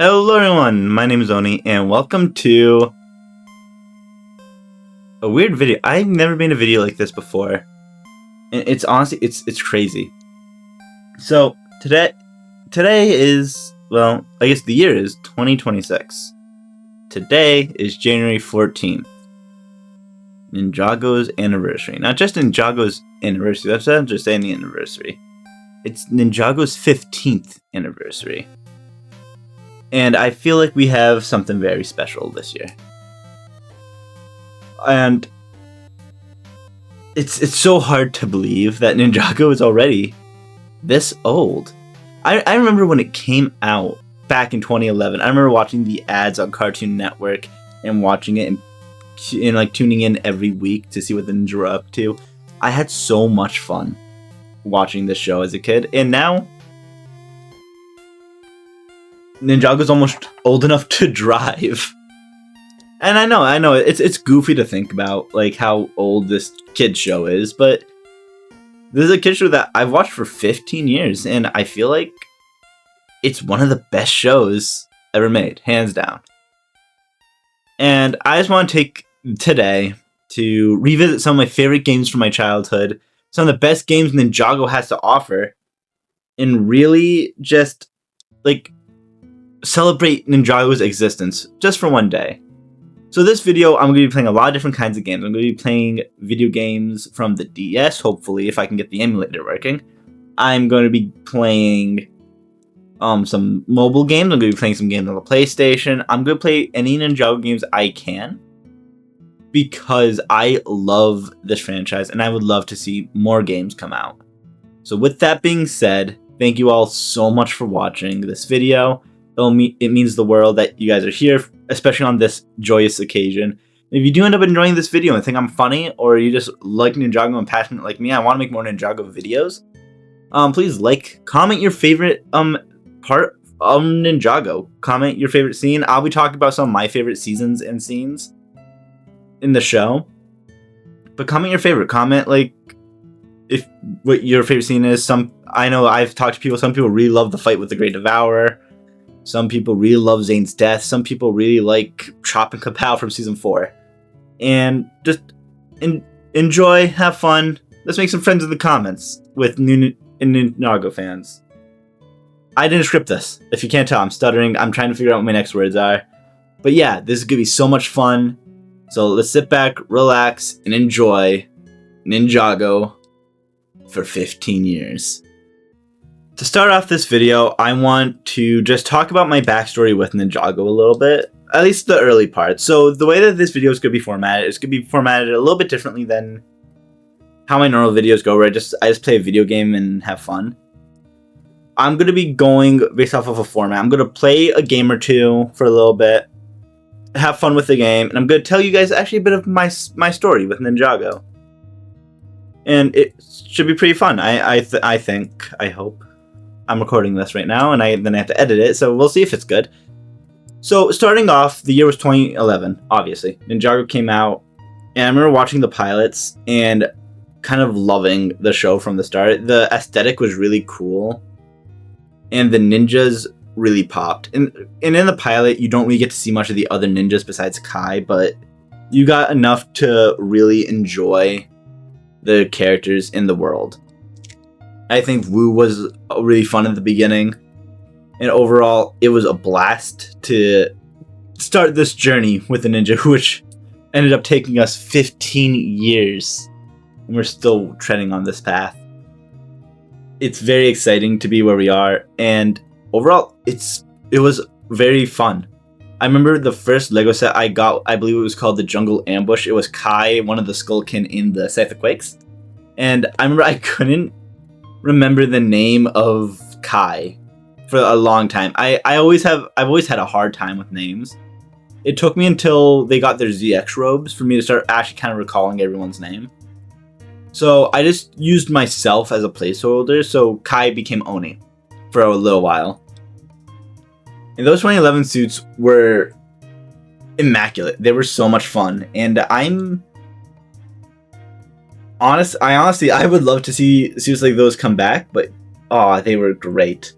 Hello everyone, my name is Oni, and welcome to a weird video. I've never made a video like this before, and it's honestly, it's crazy. So today is, well, I guess the year is 2026. Today is January 14th, Ninjago's anniversary. Not just Ninjago's anniversary, that's not just any anniversary. It's Ninjago's 15th anniversary. And I feel like we have something very special this year. And it's so hard to believe that Ninjago is already this old. I remember when it came out back in 2011. I remember watching the ads on Cartoon Network and watching it and like tuning in every week to see what the ninja were up to. I had so much fun watching this show as a kid, and now Ninjago's almost old enough to drive. And I know, it's goofy to think about, like, how old this kid show is, but this is a kid show that I've watched for 15 years, and I feel like it's one of the best shows ever made, hands down. And I just want to take today to revisit some of my favorite games from my childhood, some of the best games Ninjago has to offer, and really just, like, celebrate Ninjago's existence just for one day. So this video, I'm going to be playing a lot of different kinds of games. I'm going to be playing video games from the DS, hopefully, if I can get the emulator working. I'm going to be playing some mobile games. I'm going to be playing some games on the PlayStation. I'm going to play any Ninjago games I can, because I love this franchise and I would love to see more games come out. So with that being said, thank you all so much for watching this video. It means the world that you guys are here, especially on this joyous occasion. If you do end up enjoying this video and think I'm funny, or you just like Ninjago and passionate like me, I want to make more Ninjago videos, please comment your favorite part of Ninjago. Comment your favorite scene. I'll be talking about some of my favorite seasons and scenes in the show. But comment your favorite. Comment if what your favorite scene is. I know I've talked to people. Some people really love the fight with the Great Devourer. Some people really love Zane's death. Some people really like Chop and Kapow from Season 4. And just enjoy, have fun. Let's make some friends in the comments with Ninjago fans. I didn't script this. If you can't tell, I'm stuttering. I'm trying to figure out what my next words are. But yeah, this is going to be so much fun. So let's sit back, relax, and enjoy Ninjago for 15 years. To start off this video, I want to just talk about my backstory with Ninjago a little bit, at least the early part. So the way that this video is going to be formatted, it's going to be formatted a little bit differently than how my normal videos go, where I just play a video game and have fun. I'm going to be going based off of a format. I'm going to play a game or two for a little bit, have fun with the game, and I'm going to tell you guys actually a bit of my story with Ninjago. And it should be pretty fun, I think, I hope. I'm recording this right now, and then I have to edit it, so we'll see if it's good. So, starting off, the year was 2011, obviously. Ninjago came out, and I remember watching the pilots and kind of loving the show from the start. The aesthetic was really cool, and the ninjas really popped. And in the pilot, you don't really get to see much of the other ninjas besides Kai, but you got enough to really enjoy the characters in the world. I think Wu was really fun at the beginning, and overall, it was a blast to start this journey with the ninja, which ended up taking us 15 years, and we're still treading on this path. It's very exciting to be where we are, and overall, it was very fun. I remember the first Lego set I got, I believe it was called the Jungle Ambush. It was Kai, one of the Skullkin in the Scythe of Quakes, and I remember I couldn't remember the name of Kai for a long time. I've always had a hard time with names. It took me until they got their ZX robes for me to start actually kind of recalling everyone's name. So I just used myself as a placeholder, so Kai became Oni for a little while. And those 2011 suits were immaculate. They were so much fun, and I honestly would love to see suits like those come back, but they were great.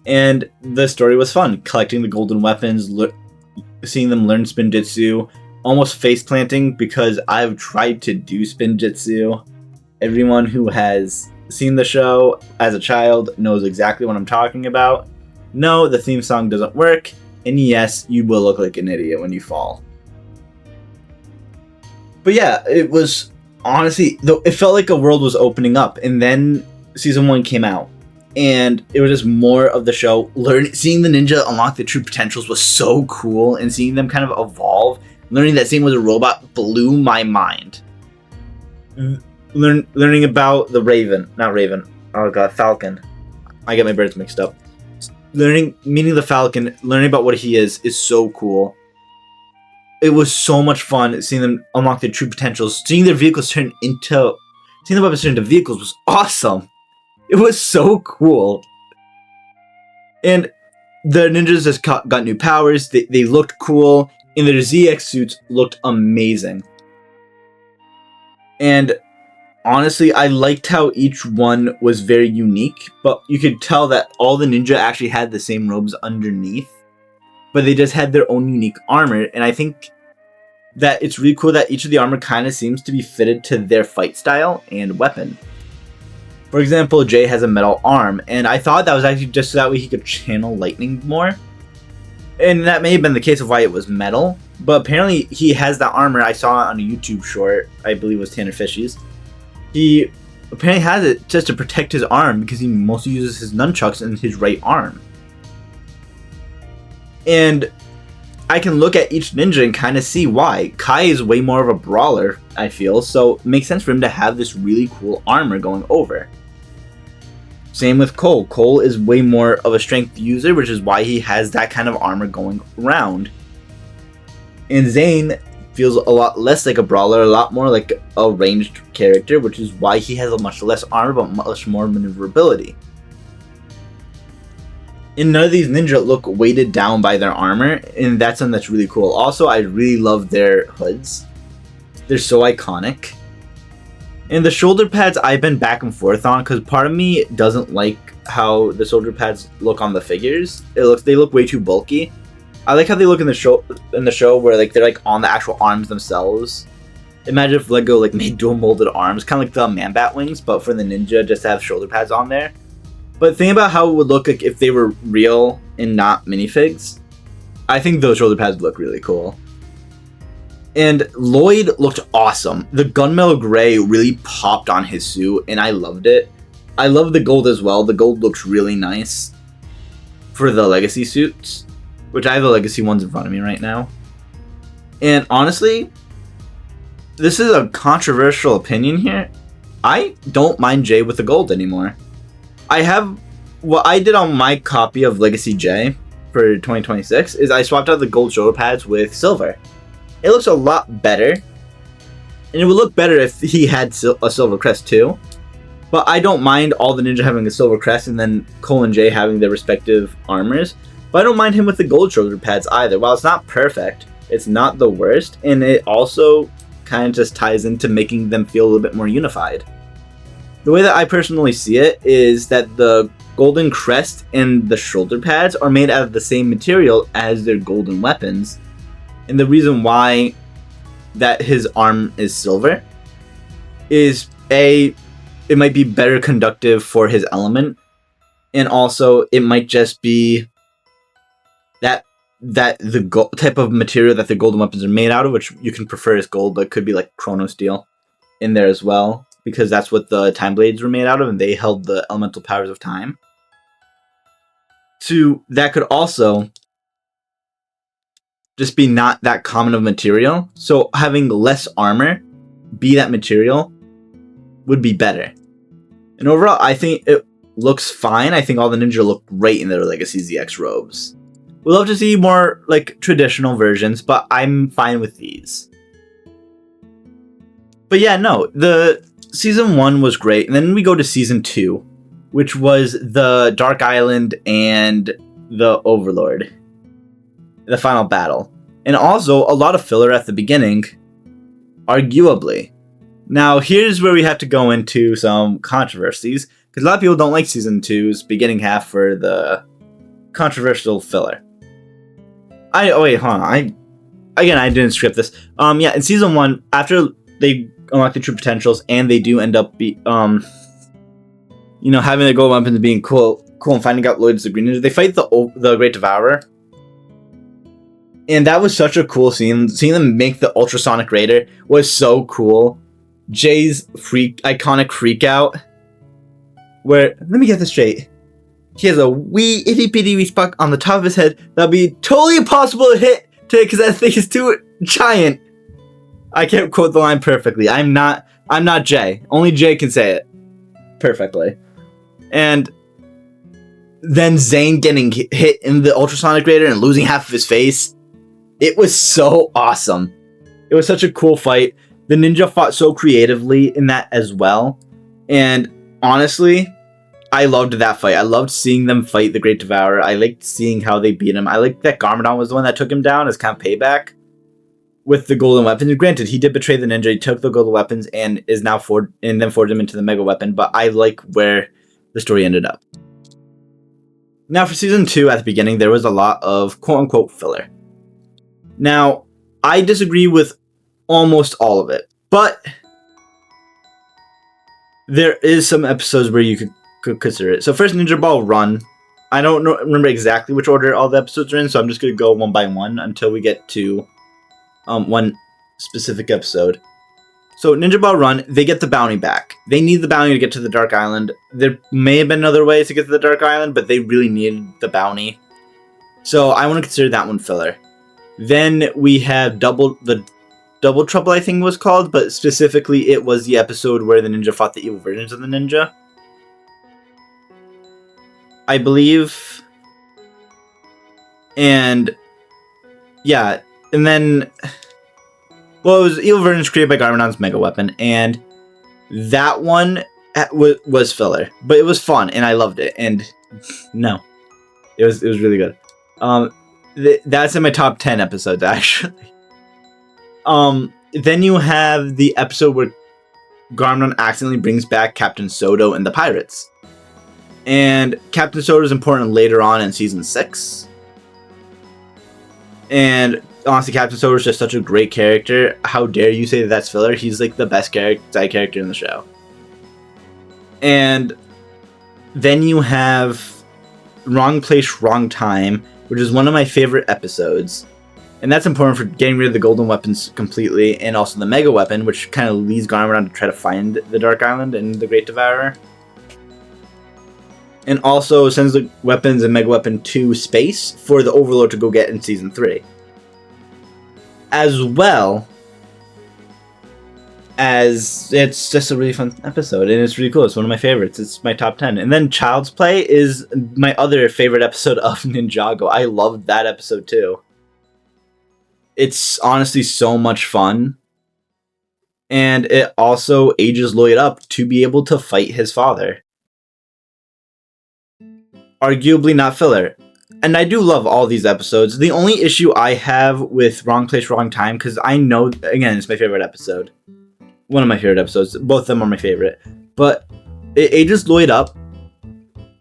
And the story was fun, collecting the golden weapons, seeing them learn spinjitzu, almost face planting because I've tried to do spinjitzu. Everyone who has seen the show as a child knows exactly what I'm talking about. No, the theme song doesn't work, and yes, you will look like an idiot when you fall. But yeah, it was honestly, though, it felt like a world was opening up, and then season 1 came out, and it was just more of the show. Seeing the ninja unlock their true potentials was so cool, and seeing them kind of evolve. Learning that Zane was a robot blew my mind. Learning about the Falcon. I get my birds mixed up. Meeting the Falcon, learning about what he is so cool. It was so much fun seeing them unlock their true potentials. Seeing the weapons turn into vehicles was awesome. It was so cool. And the ninjas just got new powers. They looked cool, and their ZX suits looked amazing. And honestly, I liked how each one was very unique, but you could tell that all the ninja actually had the same robes underneath, but they just had their own unique armor, and I think that it's really cool that each of the armor kind of seems to be fitted to their fight style and weapon. For example, Jay has a metal arm, and I thought that was actually just so that way he could channel lightning more. And that may have been the case of why it was metal, but apparently he has that armor. I saw it on a YouTube short, I believe it was Tanner Fishy's. He apparently has it just to protect his arm because he mostly uses his nunchucks in his right arm. And I can look at each ninja and kind of see why. Kai is way more of a brawler, I feel, so it makes sense for him to have this really cool armor going over. Same with Cole. Cole is way more of a strength user, which is why he has that kind of armor going around. And Zane feels a lot less like a brawler, a lot more like a ranged character, which is why he has a much less armor, but much more maneuverability. And none of these ninja look weighted down by their armor, and that's something that's really cool. Also, I really love their hoods. They're so iconic. And the shoulder pads I've been back and forth on, because part of me doesn't like how the shoulder pads look on the figures. They look way too bulky. I like how they look in the show where like they're like on the actual arms themselves. Imagine if Lego like made dual molded arms, kind of like the Man-Bat wings, but for the ninja just to have shoulder pads on there. But think about how it would look like if they were real and not minifigs. I think those shoulder pads look really cool. And Lloyd looked awesome. The gunmetal gray really popped on his suit, and I loved it. I love the gold as well. The gold looks really nice for the legacy suits, which I have the legacy ones in front of me right now. And honestly, this is a controversial opinion here. I don't mind Jay with the gold anymore. What I did on my copy of Legacy J for 2026 is I swapped out the gold shoulder pads with silver. It looks a lot better, and it would look better if he had a silver crest too. But I don't mind all the ninja having a silver crest and then Cole and Jay having their respective armors. But I don't mind him with the gold shoulder pads either. While it's not perfect, it's not the worst, and it also kind of just ties into making them feel a little bit more unified. The way that I personally see it is that the golden crest and the shoulder pads are made out of the same material as their golden weapons. And the reason why that his arm is silver is it might be better conductive for his element, and also it might just be that the type of material that the golden weapons are made out of, which you can prefer as gold, but could be like chrono steel in there as well, because that's what the time blades were made out of, and they held the elemental powers of time. So that could also just be not that common of material. So having less armor be that material would be better. And overall, I think it looks fine. I think all the ninja look great in their Legacy ZX robes. We'd love to see more like traditional versions, but I'm fine with these. But yeah, no, the season 1 was great, and then we go to season 2, which was the Dark Island and the Overlord, the final battle, and also a lot of filler at the beginning, arguably. Now, here's where we have to go into some controversies, because a lot of people don't like season 2's beginning half for the controversial filler. Wait, hold on. I didn't script this. Yeah, in season 1, after they unlock their true potentials and they do end up having their gold weapons being cool and finding out Lloyd's the Green Ninja, they fight the Great Devourer. And that was such a cool scene. Seeing them make the ultrasonic raider was so cool. Jay's iconic freak out, where, let me get this straight, he has a wee itty bitty wee spot on the top of his head that'll be totally impossible to hit because that thing is too giant. I can't quote the line perfectly. I'm not Jay. Only Jay can say it perfectly. And then Zane getting hit in the ultrasonic raider and losing half of his face. It was so awesome. It was such a cool fight. The ninja fought so creatively in that as well. And honestly, I loved that fight. I loved seeing them fight the Great Devourer. I liked seeing how they beat him. I liked that Garmadon was the one that took him down as kind of payback with the golden weapons. And granted, he did betray the ninja. He took the golden weapons and is now forged him into the mega weapon. But I like where the story ended up. Now for season 2, at the beginning, there was a lot of quote-unquote filler. Now, I disagree with almost all of it, but there is some episodes where you could consider it. So first, Ninja Ball Run. I don't remember exactly which order all the episodes are in, so I'm just going to go one by one until we get to one specific episode. So Ninja Ball Run, they get the bounty back. They need the bounty to get to the Dark Island. There may have been other ways to get to the Dark Island, but they really needed the bounty. So I want to consider that one filler. Then we have Double Trouble, I think it was called, but specifically it was the episode where the ninja fought the evil versions of the ninja, I believe. And yeah, and then, well, it was evil versions created by Garmadon's mega weapon, and that one was filler, but it was fun and I loved it. And no, it was really good. That's in my top 10 episodes, actually. Then you have the episode where Garmadon accidentally brings back Captain Soto and the pirates. And Captain Soto is important later on in season 6. And honestly, Captain Soto is just such a great character. How dare you say that that's filler? He's like the best side character in the show. And then you have Wrong Place, Wrong Time, which is one of my favorite episodes. And that's important for getting rid of the golden weapons completely, and also the mega weapon, which kind of leads Garmadon to try to find the Dark Island and the Great Devourer. And also sends the weapons and mega weapon to space for the Overlord to go get in season 3. As well as it's just a really fun episode, and it's really cool. It's one of my favorites. It's my top 10. And then Child's Play is my other favorite episode of Ninjago. I loved that episode too. It's honestly so much fun. And it also ages Lloyd up to be able to fight his father. Arguably not filler. And I do love all these episodes. The only issue I have with Wrong Place, Wrong Time, because I know, again, it's my favorite episode. One of my favorite episodes. Both of them are my favorite. But it ages Lloyd up.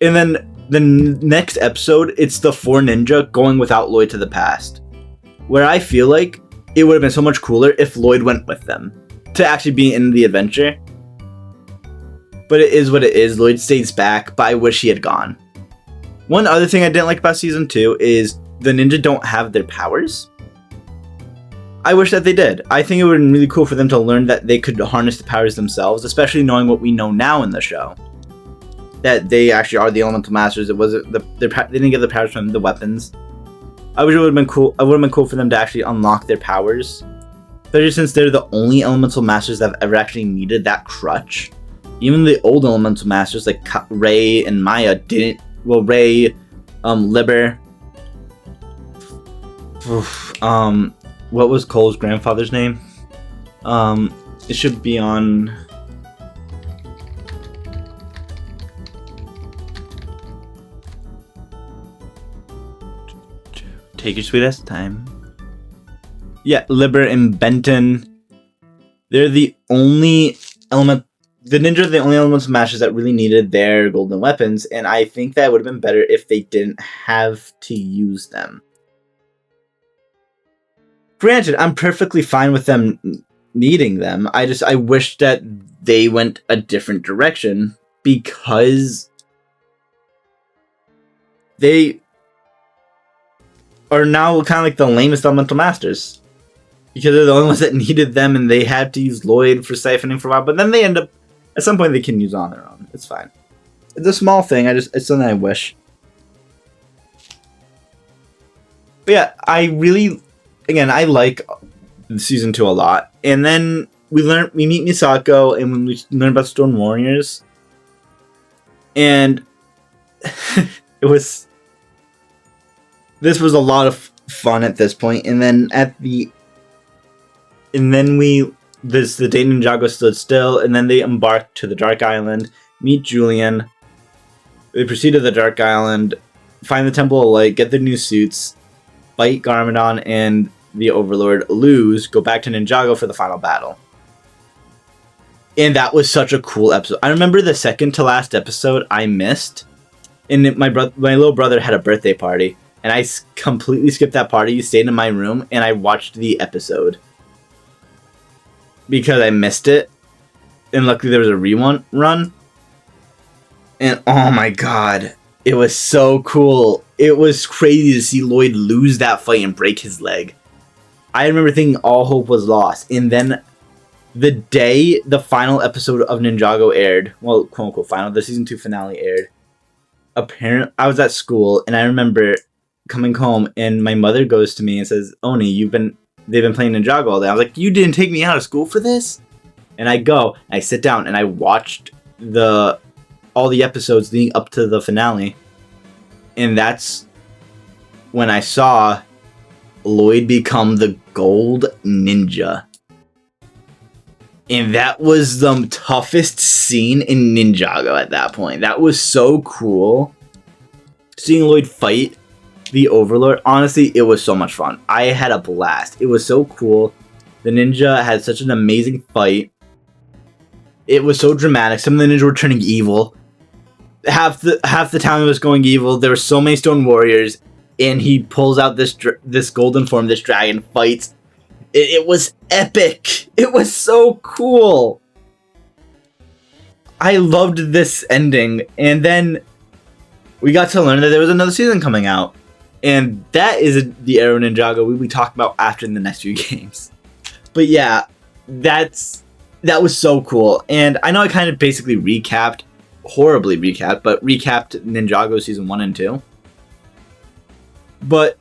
And then the next episode, it's the 4 ninja going without Lloyd to the past. Where I feel like it would have been so much cooler if Lloyd went with them to actually be in the adventure. But it is what it is. Lloyd stays back, but I wish he had gone. One other thing I didn't like about season 2 is the ninja don't have their powers. I wish that they did. I think it would have been really cool for them to learn that they could harness the powers themselves, especially knowing what we know now in the show. That they actually are the elemental masters. It wasn't they didn't get the powers from the weapons. I wish it would have been cool. It would have been cool for them to actually unlock their powers, especially since they're the only elemental masters that have ever actually needed that crutch. Even the old elemental masters like Ray and Maya didn't. Well, Ray, Liber. What was Cole's grandfather's name? It should be on. Take your sweet ass time. Yeah, Liber and Benton. They're the only the ninja are the only elements of masters that really needed their golden weapons, and I think that would have been better if they didn't have to use them. Granted, I'm perfectly fine with them needing them. I wish that they went a different direction, because they are now kind of like the lamest elemental masters. Because they're the only ones that needed them, and they had to use Lloyd for siphoning for a while, but then they end up, at some point they can use on their own. It's fine. It's a small thing, it's something I wish. But yeah, I like season 2 a lot. And then we meet Misako, and we learn about Stone Warriors. And this was a lot of fun at this point. And then the day Ninjago stood still, and then they embarked to the Dark Island, meet Julian. They proceed to the Dark Island, find the Temple of Light, get their new suits, fight Garmadon and the Overlord, lose, go back to Ninjago for the final battle. And that was such a cool episode. I remember the second to last episode I missed, and my little brother had a birthday party, and I completely skipped that party, stayed in my room, and I watched the episode. Because I missed it, and luckily there was a run, and oh my god, it was so cool. It was crazy to see Lloyd lose that fight and break his leg. I remember thinking all hope was lost, and then the day the final episode of Ninjago aired, well, quote unquote final, the season 2 finale aired, I was at school, and I remember coming home, and my mother goes to me and says, Oni, they've been playing Ninjago all day. I was like, you didn't take me out of school for this? And I sit down, and I watched all the episodes leading up to the finale. And that's when I saw Lloyd become the Gold Ninja. And that was the toughest scene in Ninjago at that point. That was so cool. Seeing Lloyd fight the Overlord, honestly, it was so much fun. I had a blast. It was so cool. The ninja had such an amazing fight. It was so dramatic. Some of the ninja were turning evil. Half the town was going evil. There were so many Stone Warriors, and he pulls out this golden form. This dragon fights. It was epic. It was so cool. I loved this ending, and then we got to learn that there was another season coming out. And that is the era of Ninjago we talk about after in the next few games. But yeah, that was so cool. And I know I kind of basically horribly recapped Ninjago season 1 and 2. But,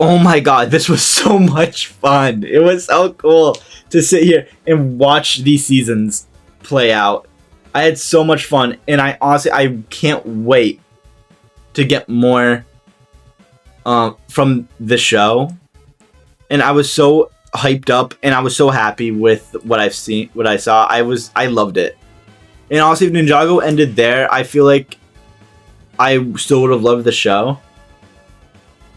oh my god, this was so much fun. It was so cool to sit here and watch these seasons play out. I had so much fun, and I can't wait to get more from the show. And I was so hyped up, and I was so happy with what I saw. I loved it. And honestly, if Ninjago ended there, I feel like I still would have loved the show.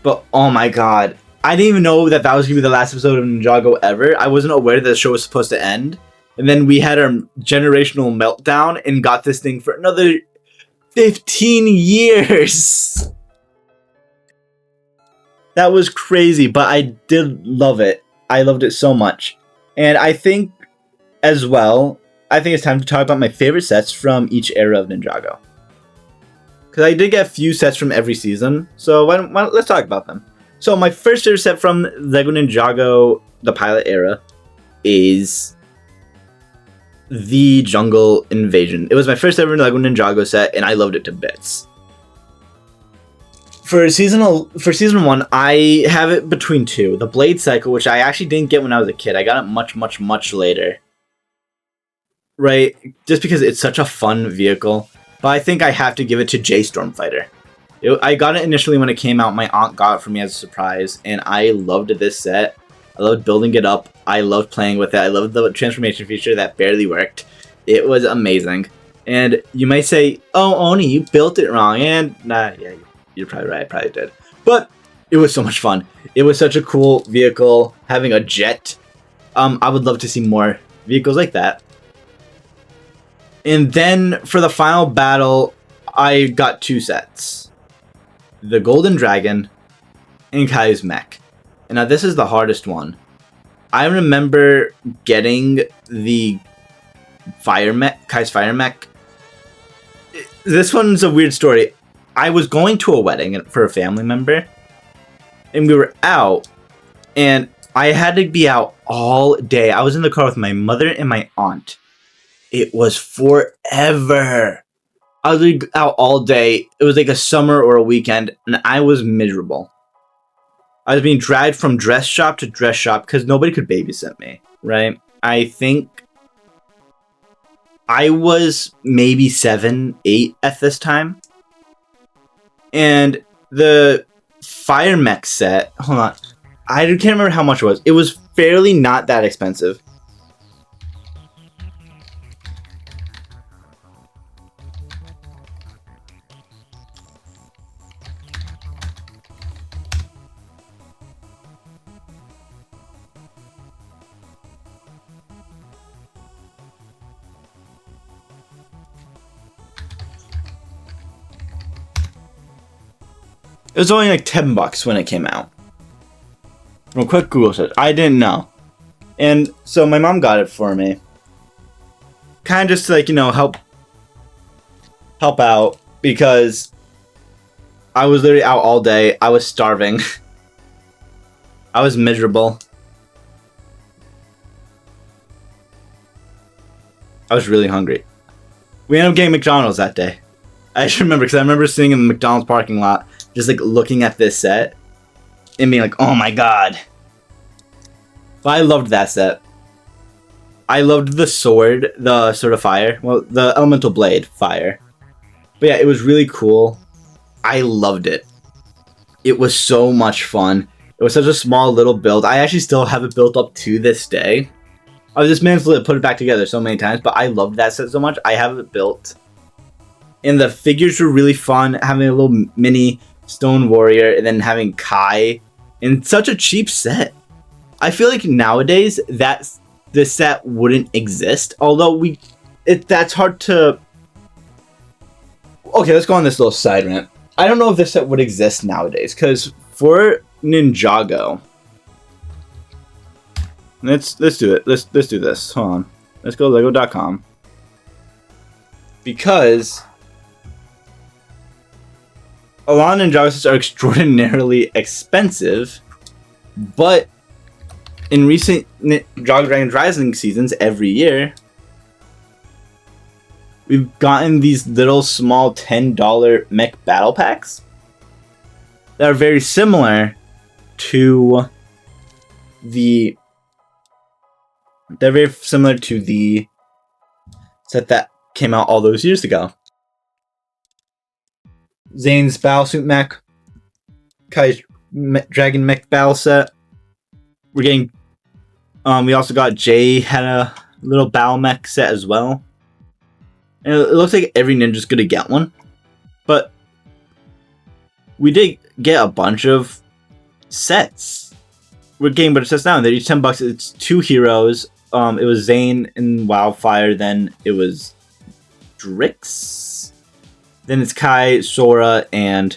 But oh my god, I didn't even know that was gonna be the last episode of Ninjago ever. I wasn't aware that the show was supposed to end. And then we had our generational meltdown and got this thing for another 15 years. That was crazy, but I did love it. I loved it so much. And I think, as well, it's time to talk about my favorite sets from each era of Ninjago. Because I did get a few sets from every season, so let's talk about them. So my first favorite set from LEGO Ninjago, the pilot era, is the Jungle Invasion. It was my first ever LEGO Ninjago set, and I loved it to bits. For season 1, I have it between two. The Blade Cycle, which I actually didn't get when I was a kid. I got it much, much, much later. Right? Just because it's such a fun vehicle. But I think I have to give it to J Stormfighter. I got it initially when it came out. My aunt got it for me as a surprise, and I loved this set. I loved building it up. I loved playing with it. I loved the transformation feature that barely worked. It was amazing. And you might say, oh, Oni, you built it wrong. And nah, yeah, you're probably right. I probably did. But it was so much fun. It was such a cool vehicle, having a jet. I would love to see more vehicles like that. And then for the final battle, I got 2 sets. The Golden Dragon and Kai's mech. And now this is the hardest one. I remember getting the fire mech, Kai's fire mech. This one's a weird story. I was going to a wedding for a family member, and we were out, and I had to be out all day. I was in the car with my mother and my aunt. It was forever. I was like out all day. It was like a summer or a weekend, and I was miserable. I was being dragged from dress shop to dress shop because nobody could babysit me, right? I think I was maybe 7, 8 at this time. And the fire mech set, hold on, I can't remember how much it was. It was fairly not that expensive. It was only like $10 when it came out. From a quick Google search. I didn't know. And so my mom got it for me. Kind of just to, like, you know, help out, because I was literally out all day. I was starving. I was miserable. I was really hungry. We ended up getting McDonald's that day. I just remember, because I remember sitting in the McDonald's parking lot, just like looking at this set and being like, oh my god. But I loved that set. I loved the sword of fire. Well, the elemental blade fire. But yeah, it was really cool. I loved it. It was so much fun. It was such a small little build. I actually still have it built up to this day. I was just managed to put it back together so many times, but I loved that set so much. I have it built. And the figures were really fun. Having a little mini Stone Warrior and then having Kai in such a cheap set. I feel like nowadays that this set wouldn't exist. Although that's hard to. Okay, let's go on this little side rant. I don't know if this set would exist nowadays, because for Ninjago, let's do it. Let's do this. Hold on. Let's go to Lego.com, because a lot of Ninjago sets are extraordinarily expensive, but in recent Ninjago Dragon Rising seasons, every year, we've gotten these little small $10 mech battle packs that are very similar to the set that came out all those years ago. Zane's Battlesuit Mech, Kai's Dragon Mech Battle Set. We're getting. We also got Jay had a little Battle Mech set as well. And it looks like every ninja's gonna get one, but we did get a bunch of sets. We're getting a bunch of sets now. They're each $10. It's 2 heroes. It was Zane and Wildfire. Then it was Drix. Then it's Kai, Sora, and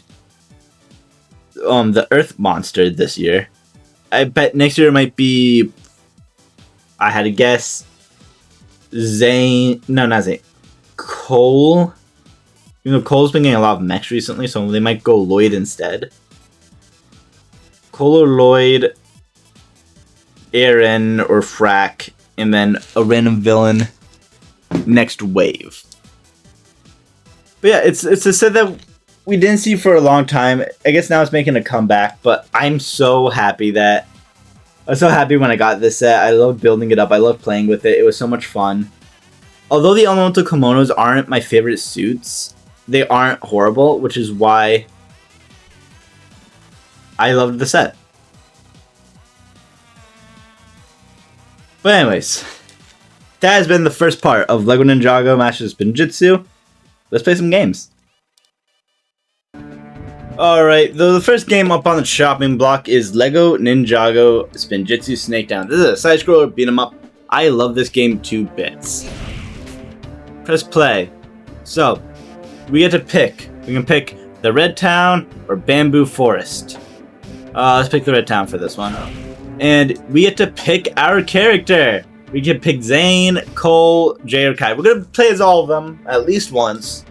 the Earth Monster this year. I bet next year it might be. I had to guess. Zane. No, not Zane. Cole. You know, Cole's been getting a lot of mechs recently, so they might go Lloyd instead. Cole or Lloyd, Aaron or Frack, and then a random villain next wave. But yeah, it's a set that we didn't see for a long time. I guess now it's making a comeback, but I'm so happy that I was so happy when I got this set. I loved building it up. I loved playing with it. It was so much fun. Although the elemental kimonos aren't my favorite suits, they aren't horrible, which is why I loved the set. But anyways, that has been the first part of LEGO Ninjago Masters Spinjitzu. Let's play some games. Alright, the first game up on the shopping block is LEGO Ninjago Spinjitzu Snakedown. This is a side-scroller beat 'em up. I love this game to bits. Press play. So, we get to pick. We can pick the Red Town or Bamboo Forest. Let's pick the Red Town for this one. And we get to pick our character. We can pick Zane, Cole, Jay, or Kai. We're gonna play as all of them at least once.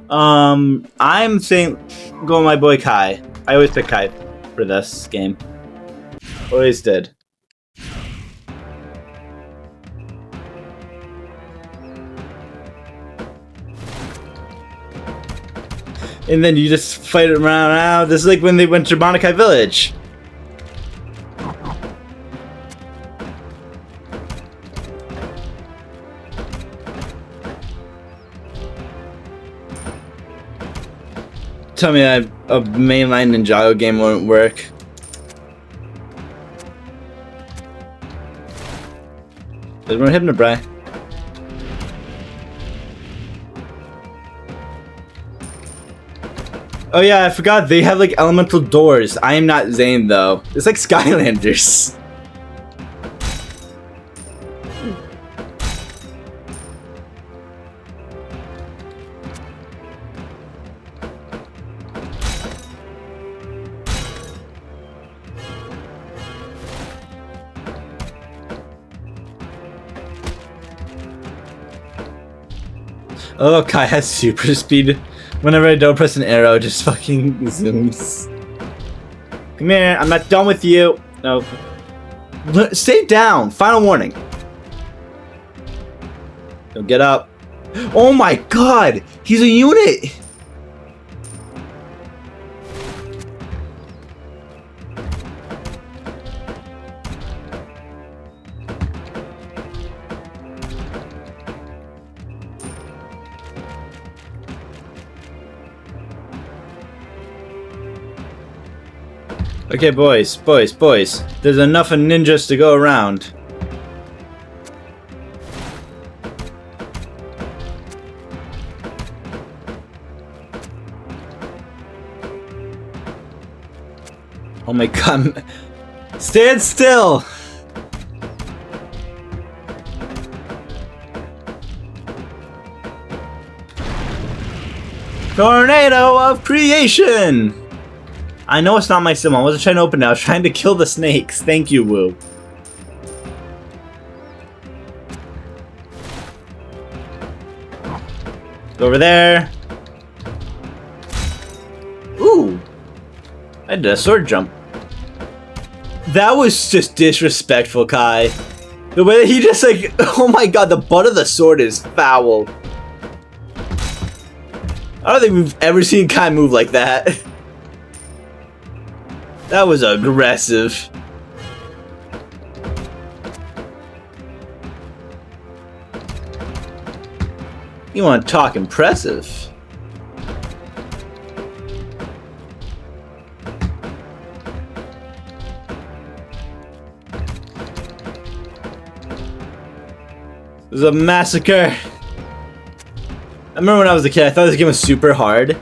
I'm saying go with my boy Kai. I always pick Kai for this game. Always did. And then you just fight around. This is like when they went to Monokai Village. Tell me that a mainline Ninjago game won't work. There's one Hypnobrai. Oh yeah, I forgot they have like elemental doors. I am not Zane though. It's like Skylanders. Oh, Kai has super speed. Whenever I don't press an arrow, it just fucking zooms. Come here, I'm not done with you. No. Stay down. Final warning. Don't get up. Oh my god! He's a unit! Okay, boys. There's enough of ninjas to go around. Oh my god. Stand still! Tornado of creation! I know it's not my sim. I wasn't trying to open it. I was trying to kill the snakes. Thank you, Woo. Go over there. Ooh. I did a sword jump. That was just disrespectful, Kai. The way that he just like... Oh my god, the butt of the sword is foul. I don't think we've ever seen Kai move like that. That was aggressive. You want to talk impressive? It was a massacre. I remember when I was a kid, I thought this game was super hard.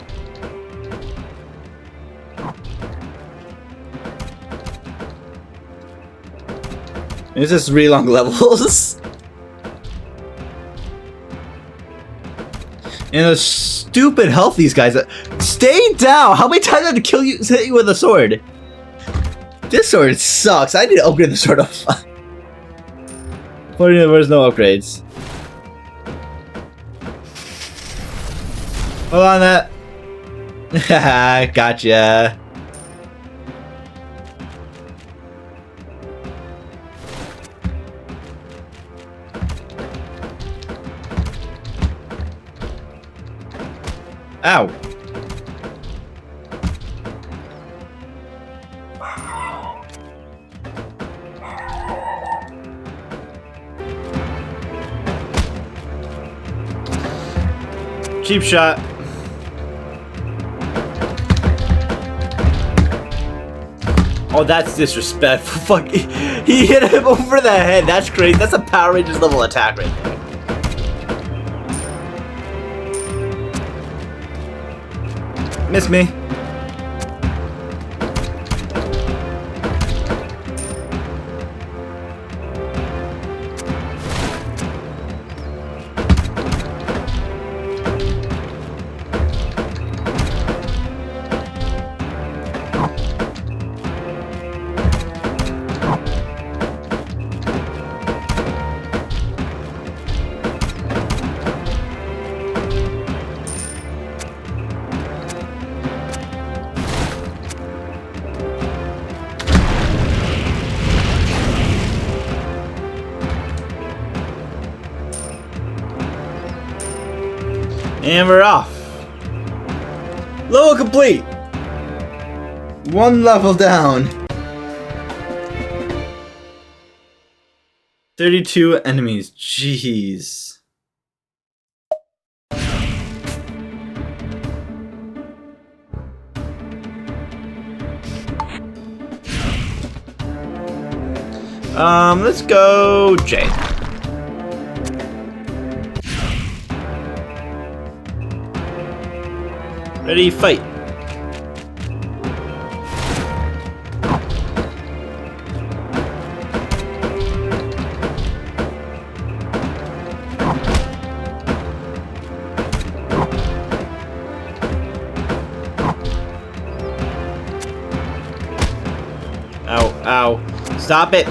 It's just really long levels. And the stupid health these guys. Stay down! How many times did I have to kill you, hit you with a sword? This sword sucks. I need to upgrade the sword up. There's no upgrades. Hold on that. Haha, gotcha. Ow. Cheap shot. Oh, that's disrespectful. Fuck. He hit him over the head. That's crazy. That's a Power Rangers level attack right there. Miss me. And we're off. Level complete. One level down. 32 enemies. Jeez. Let's go J. Ready, fight. Ow, ow. Stop it.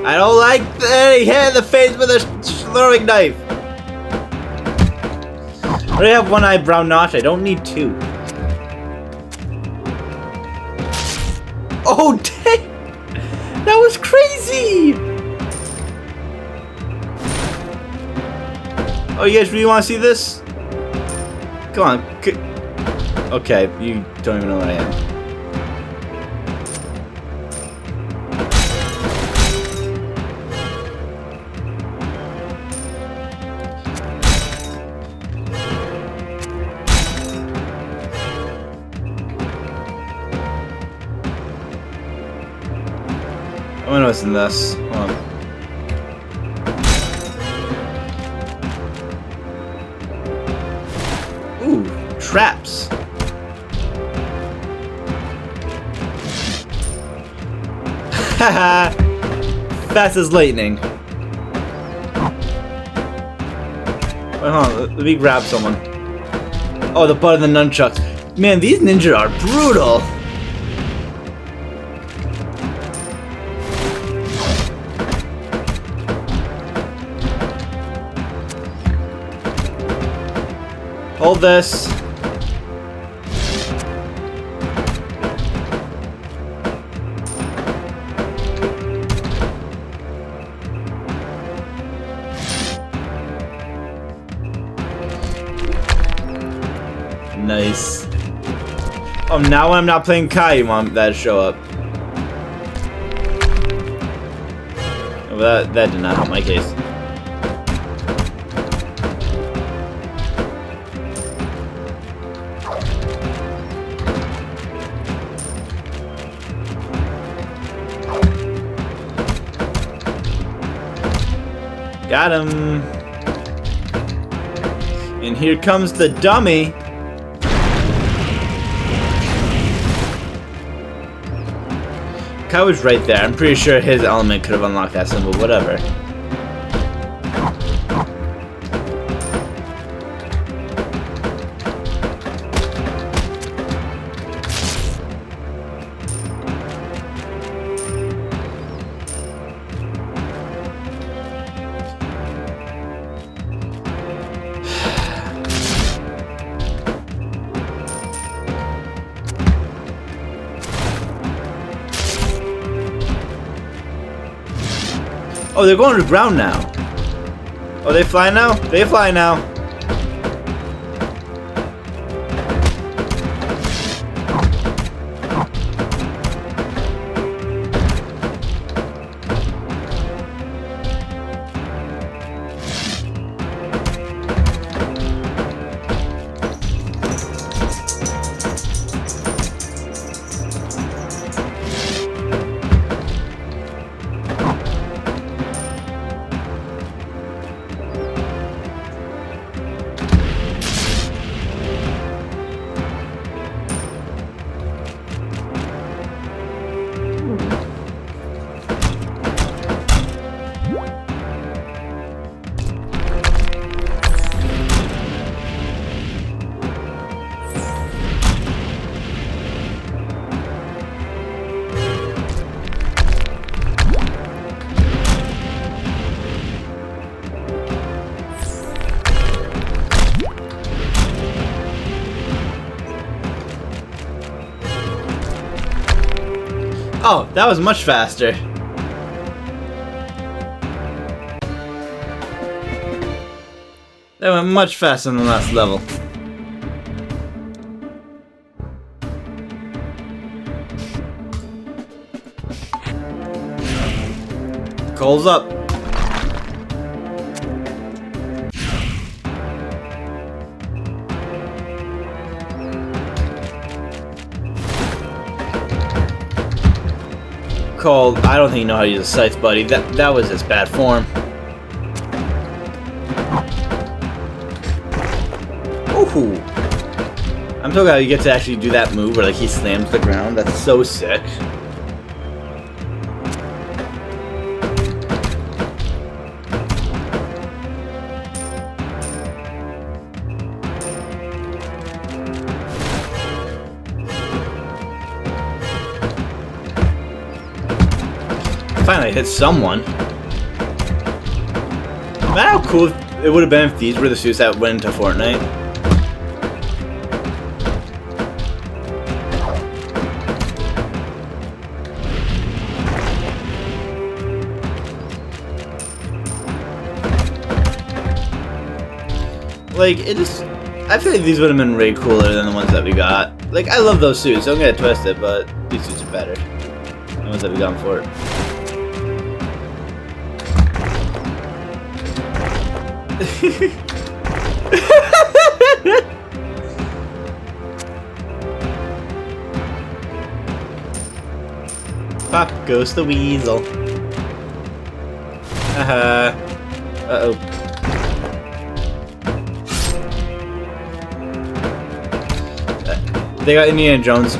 I don't like getting hit in the face with a throwing knife. I already have one eyebrow notch. I don't need two. Oh, dang! That was crazy! Oh, you guys really want to see this? Come on. Okay, you don't even know where I am. I know what's in this. Hold on. Ooh, traps. Haha. Fast as lightning. Wait, hold on. Let me grab someone. Oh, the butt of the nunchucks. Man, these ninjas are brutal. Hold this. Nice. Oh, now when I'm not playing Kai, Mom, that show up. Oh, that did not help my case. Got him. And here comes the dummy. Kai was right there. I'm pretty sure his element could have unlocked that symbol, whatever. Oh, they're going to the ground now. Oh, they fly now? They fly now. Oh, that was much faster. That went much faster than the last level. Cole's up. Cole, I don't think you know how to use a scythe, buddy. That was his bad form. Ooh. I'm so glad you get to actually do that move where like he slams the ground. That's so sick. Finally hit someone. Imagine how cool it would have been if these were the suits that went into Fortnite. Like, it just... I feel like these would have been way cooler than the ones that we got. Like, I love those suits, don't get it twisted, but these suits are better. The ones that we got for it. Pop goes the weasel. Uh-oh. They got Indiana Jones.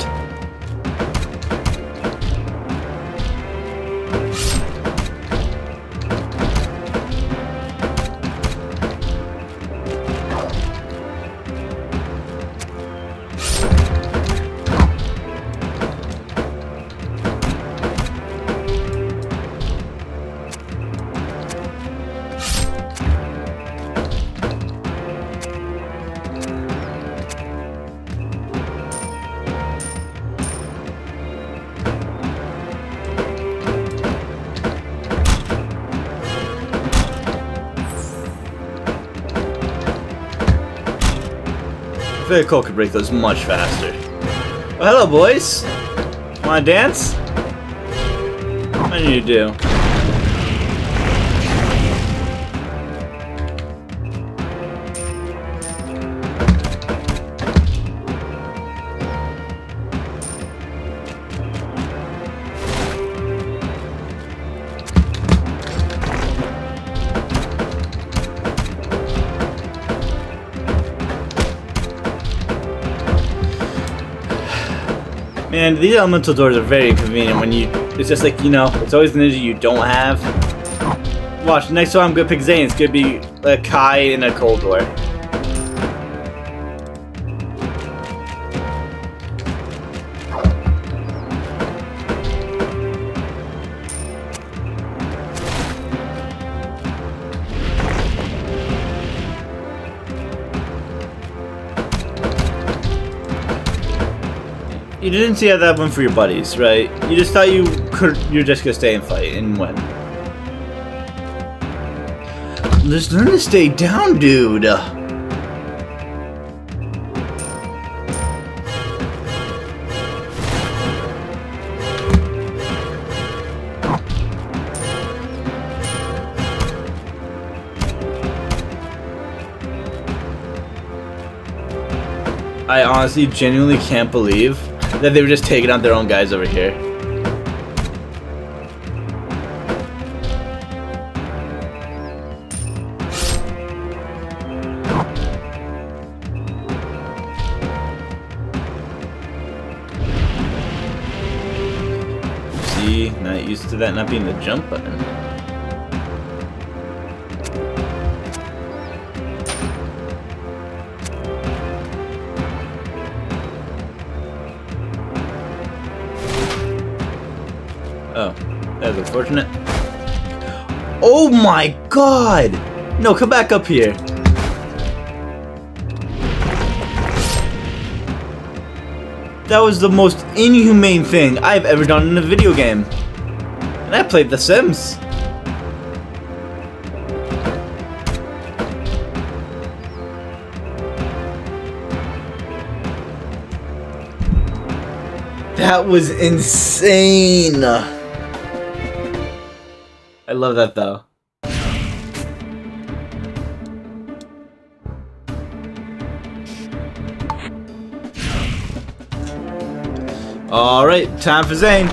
I feel like Cole could break those much faster. Oh, hello, boys. Wanna dance? What do you need to do? Man, these elemental doors are very inconvenient when you... It's just like, you know, it's always the ninja you don't have. Watch, next time I'm gonna pick Zane, it's gonna be a Kai and a cold door. You didn't see how that went for your buddies, right? You just thought you're just gonna stay and fight and win. Just learn to stay down, dude. I honestly genuinely can't believe that they were just taking out their own guys over here. See, not used to that not being the jump button. Oh, that was unfortunate. Oh my god! No, come back up here. That was the most inhumane thing I've ever done in a video game. And I played The Sims. That was insane. I love that though. All right, time for Zane.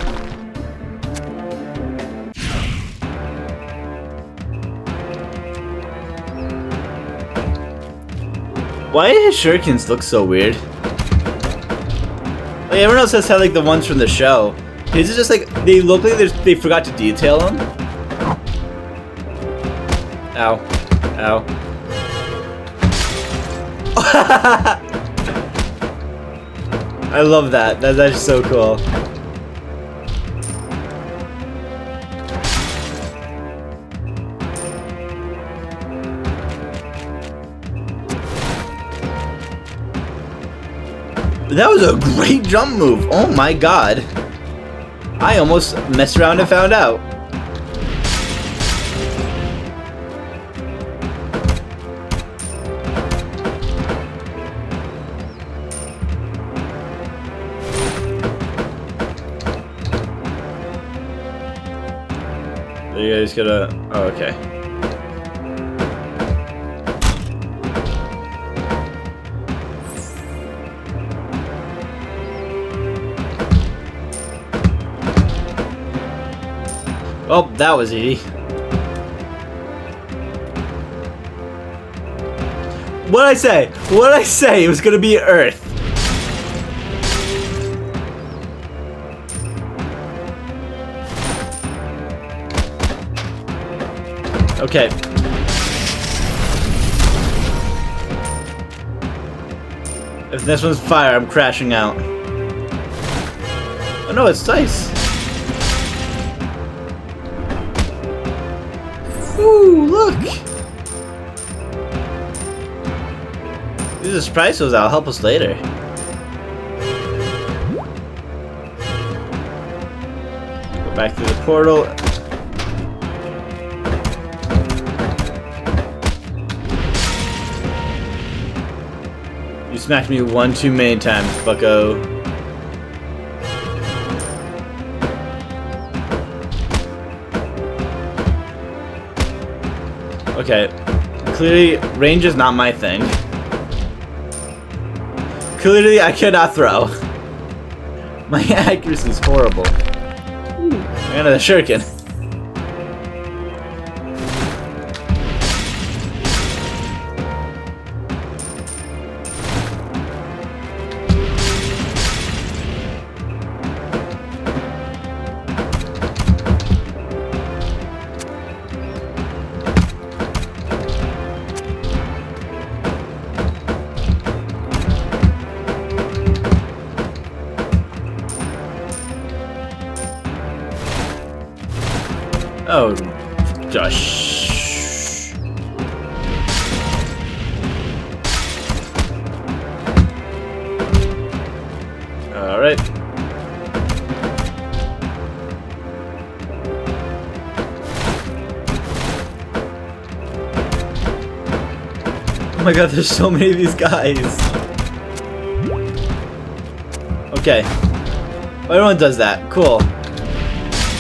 Why do his shurikens look so weird? Like everyone else has had like the ones from the show. His is just like they look like they forgot to detail them. Ow. Ow. I love that. That's so cool. That was a great jump move. Oh my god. I almost messed around and found out. You guys gotta... Oh, okay. Oh, that was easy. What'd I say? What'd I say? It was gonna be Earth. Okay. If this one's fire, I'm crashing out. Oh no, it's ice. Ooh, look! These are surprise ones that'll help us later. Go back through the portal. You smacked me one too many times, bucko. Okay, clearly range is not my thing. Clearly I cannot throw. My accuracy is horrible. I got another shuriken. Oh, gosh. All right. Oh my god, there's so many of these guys. Okay. Everyone does that. Cool.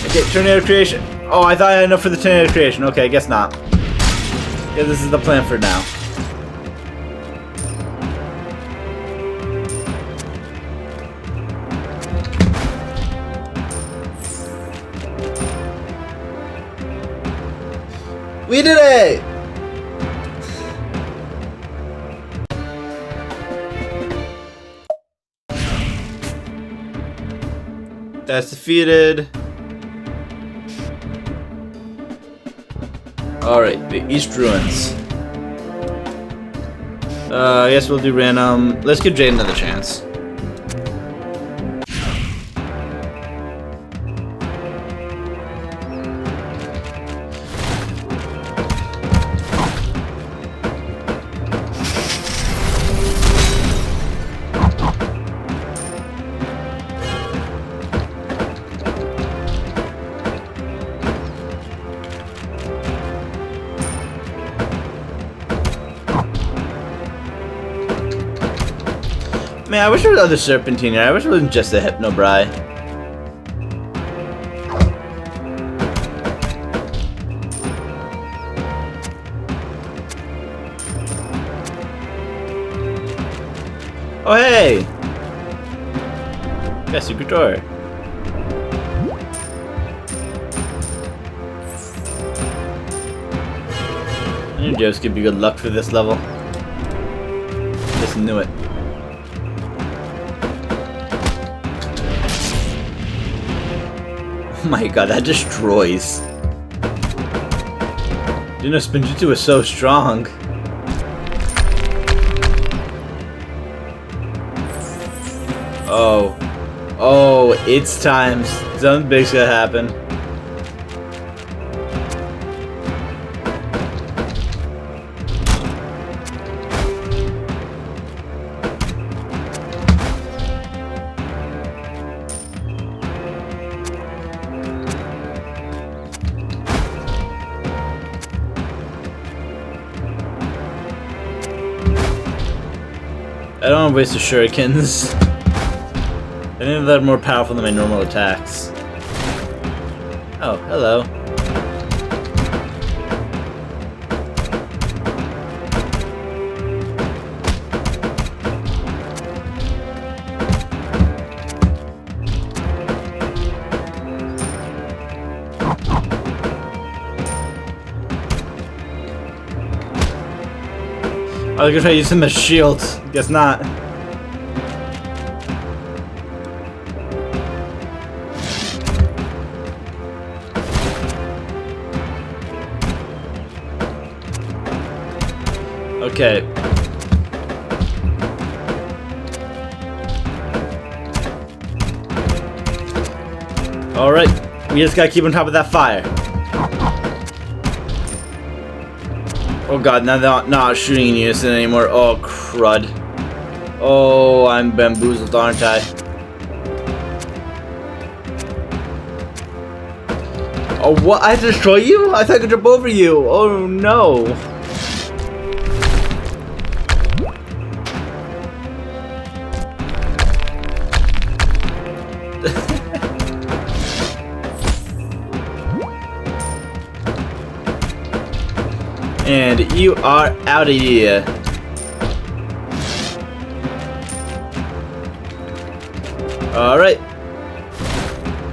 Okay, tornado creation. Oh, I thought I had enough for the tornado creation. Okay, I guess not. Yeah, this is the plan for now. We did it! That's defeated. Alright, the East Ruins. I guess we'll do random. Let's give Jade another chance. mean, I wish there was other Serpentine here. I wish it wasn't just a Hypnobrai. Oh, hey! Got a secret door. I knew Joe's could be good luck for this level. Just knew it. Oh my god, that destroys. You know, Spinjitzu is so strong. Oh. Oh, it's time. Something big's gonna happen. I don't want to waste the shurikens. I think they're more powerful than my normal attacks. Oh, hello. I was gonna try to use him as shield. Guess not. Okay. Alright. We just gotta keep on top of that fire. Oh god, now they're not shooting in unison anymore. Oh, crud. Oh, I'm bamboozled, aren't I? Oh, what? I have to destroy you? I thought I could jump over you. Oh, no. And you are out of here. Alright.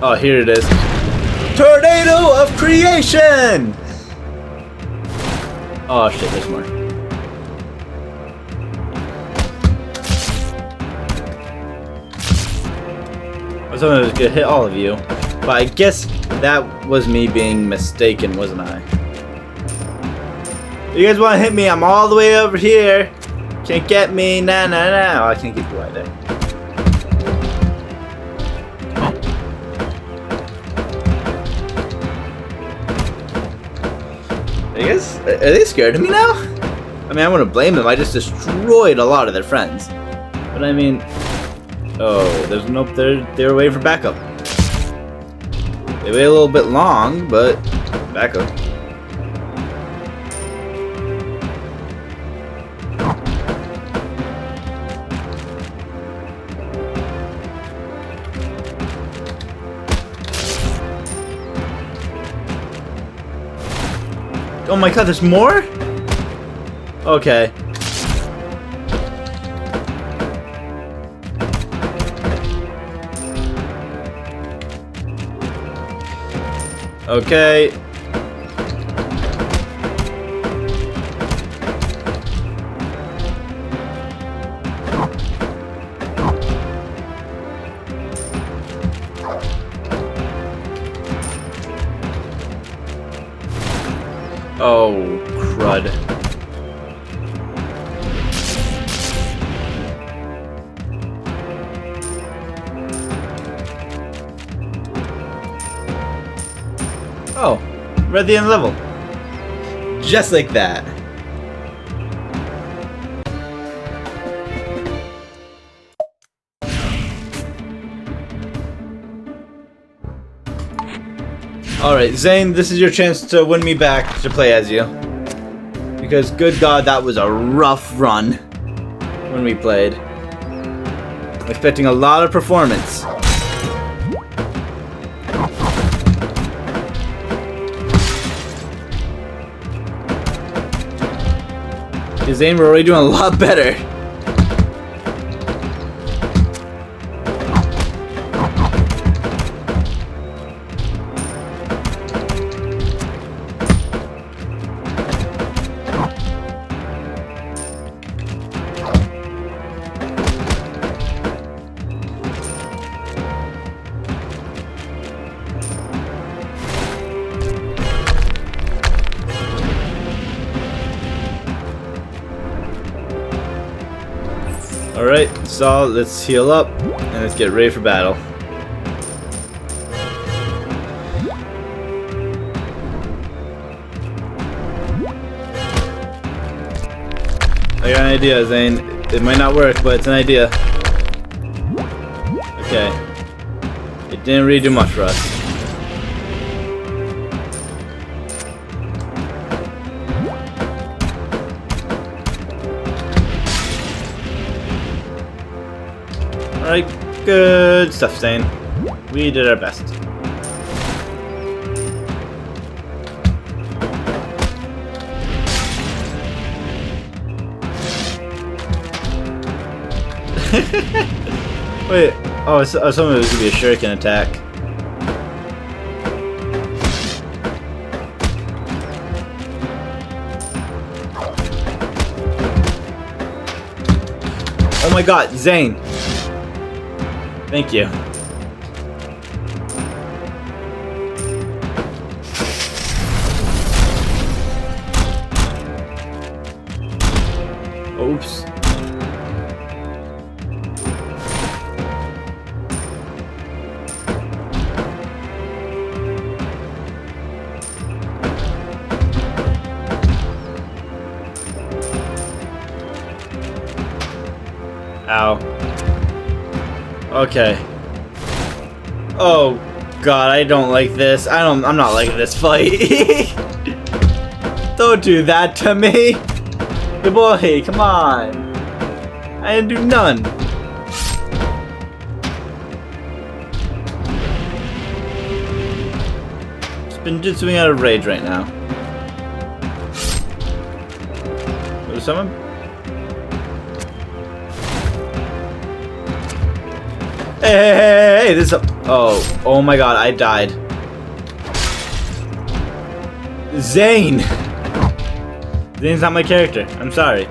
Oh, here it is. Tornado of Creation! Oh shit, there's more. I was hoping it was gonna hit all of you. But I guess that was me being mistaken, wasn't I? You guys want to hit me? I'm all the way over here. Can't get me. Nah, nah, nah. Oh, I can't get you right there. I guess, are they scared of me now? I mean, I wouldn't blame them. I just destroyed a lot of their friends. But I mean, oh, there's nope. They're waiting for backup. They wait a little bit long, but backup. Oh my god, there's more? Okay. Okay. Oh, crud. Oh, we're at the end of the level. Just like that. Alright, Zane, this is your chance to win me back to play as you. Because, good god, that was a rough run when we played. I'm expecting a lot of performance. Zane, we're already doing a lot better. Alright, so let's heal up and let's get ready for battle. I got an idea, Zane. It might not work, but it's an idea. Okay. It didn't really do much for us. Alright, good stuff, Zane. We did our best. Wait, oh, I was hoping it was gonna be a shuriken attack. Oh my god, Zane! Thank you. Oops. Ow. Okay. Oh god, I don't like this. I'm not liking this fight. Don't do that to me. Hey boy, come on. I didn't do none. Just been jutsuing out of rage right now. Was someone? Hey, this is a... Oh my god, I died. Zane! Zane's not my character. I'm sorry.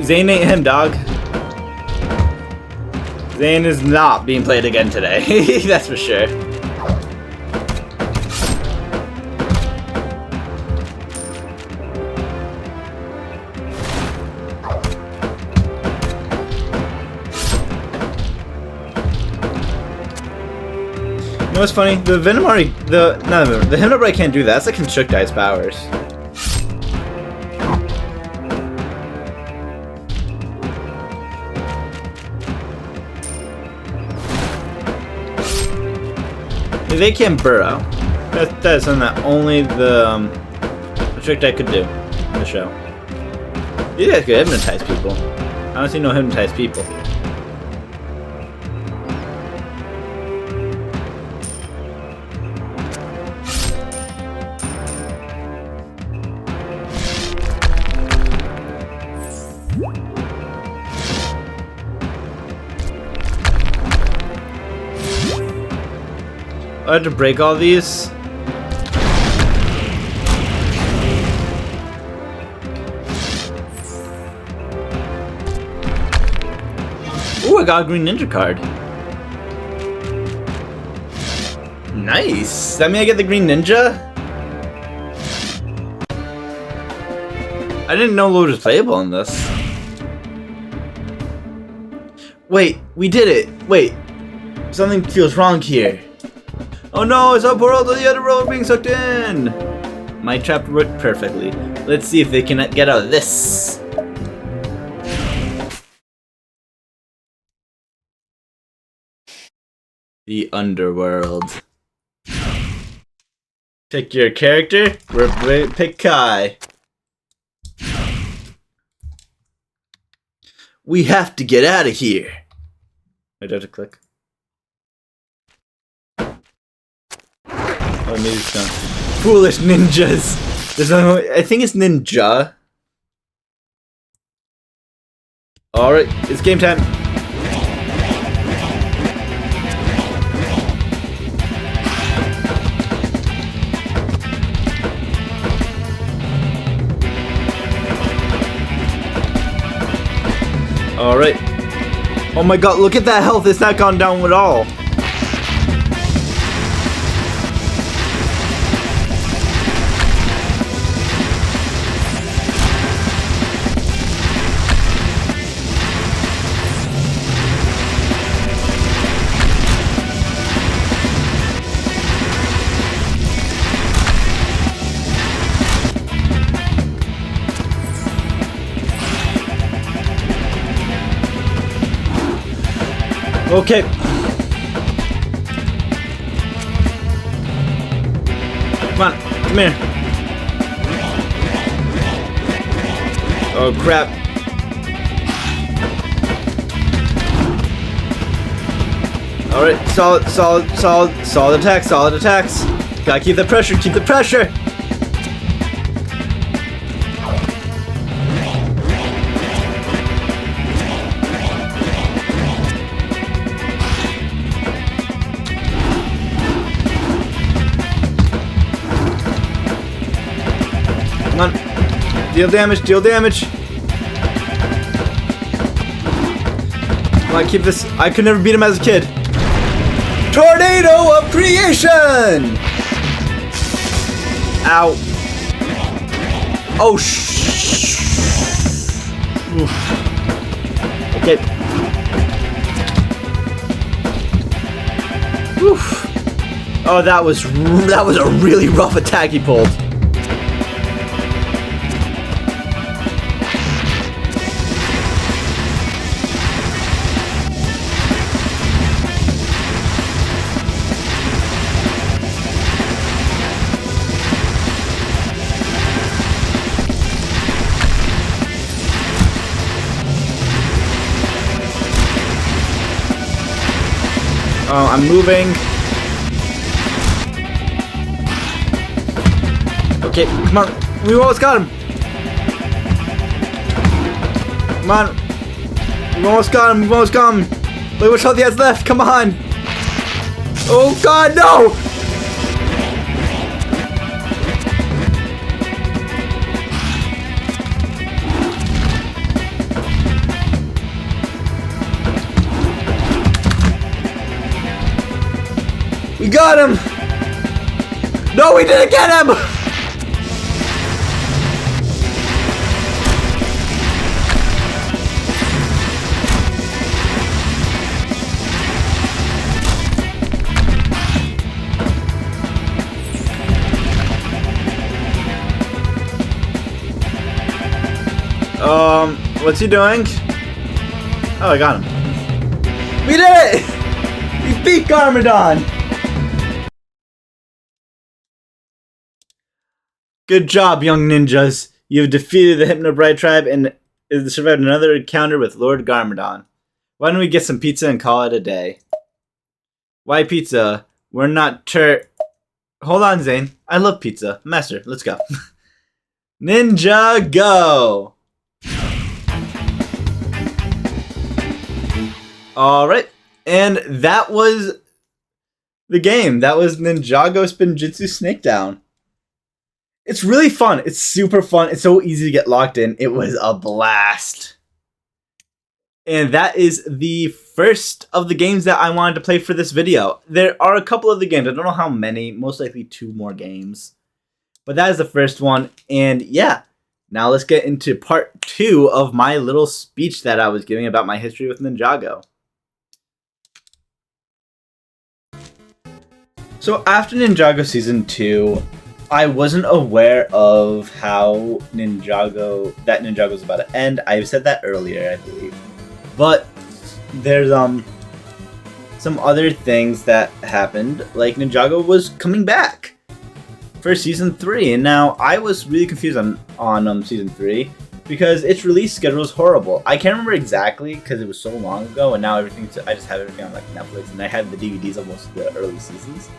Zane ain't him, dog. Zane is not being played again today. That's for sure. You know what's funny? The Venomari, the Hypnobrite can't do that. That's like Constricti's powers. They can't burrow. That's something that only the Constricti could do in the show. You guys could hypnotize people. I honestly know hypnotize people. I had to break all these. Ooh, I got a green ninja card. Nice. Does that mean I get the green ninja? I didn't know Lord was playable in this. Wait, we did it. Wait, something feels wrong here. Oh no, it's a portal to the other world being sucked in! My trap worked perfectly. Let's see if they can get out of this. The underworld. Pick your character. Pick Kai. We have to get out of here. I have to click. Oh, music's done. Foolish ninjas! There's only, I think it's Ninja. Alright, it's game time. Alright. Oh my god, look at that health, it's not gone down at all. Okay. Come on, come here. Oh crap. Alright, solid attacks. Gotta keep the pressure, keep the pressure! Come on. Deal damage, deal damage. Come on, keep this. I could never beat him as a kid. Tornado of creation! Ow. Oh, okay. Oof. Oh, that was a really rough attack he pulled. Oh, I'm moving. Okay, come on. We almost got him. Come on. We almost got him. We almost got him. Look how much health he has left. Come on. Oh, God, no. We got him! No, we didn't get him! What's he doing? Oh, I got him. We did it! We beat Garmadon! Good job, young ninjas. You have defeated the Hypnobride tribe and survived another encounter with Lord Garmadon. Why don't we get some pizza and call it a day? Why pizza? We're not Hold on, Zane. I love pizza. Master, let's go. Ninjago! Alright. And that was the game. That was Ninjago Spinjitzu Snakedown. It's really fun. It's super fun. It's so easy to get locked in. It was a blast. And that is the first of the games that I wanted to play for this video. There are a couple of the games. I don't know how many. Most likely 2 more games. But that is the first one. And yeah, now let's get into part 2 of my little speech that I was giving about my history with Ninjago. So after Ninjago Season 2, I wasn't aware of how Ninjago was about to end. I said that earlier, I believe. But there's some other things that happened, like Ninjago was coming back for Season 3, and now I was really confused on Season 3 because its release schedule is horrible. I can't remember exactly because it was so long ago, and now I just have everything on like Netflix, and I have the DVDs of most of the early seasons.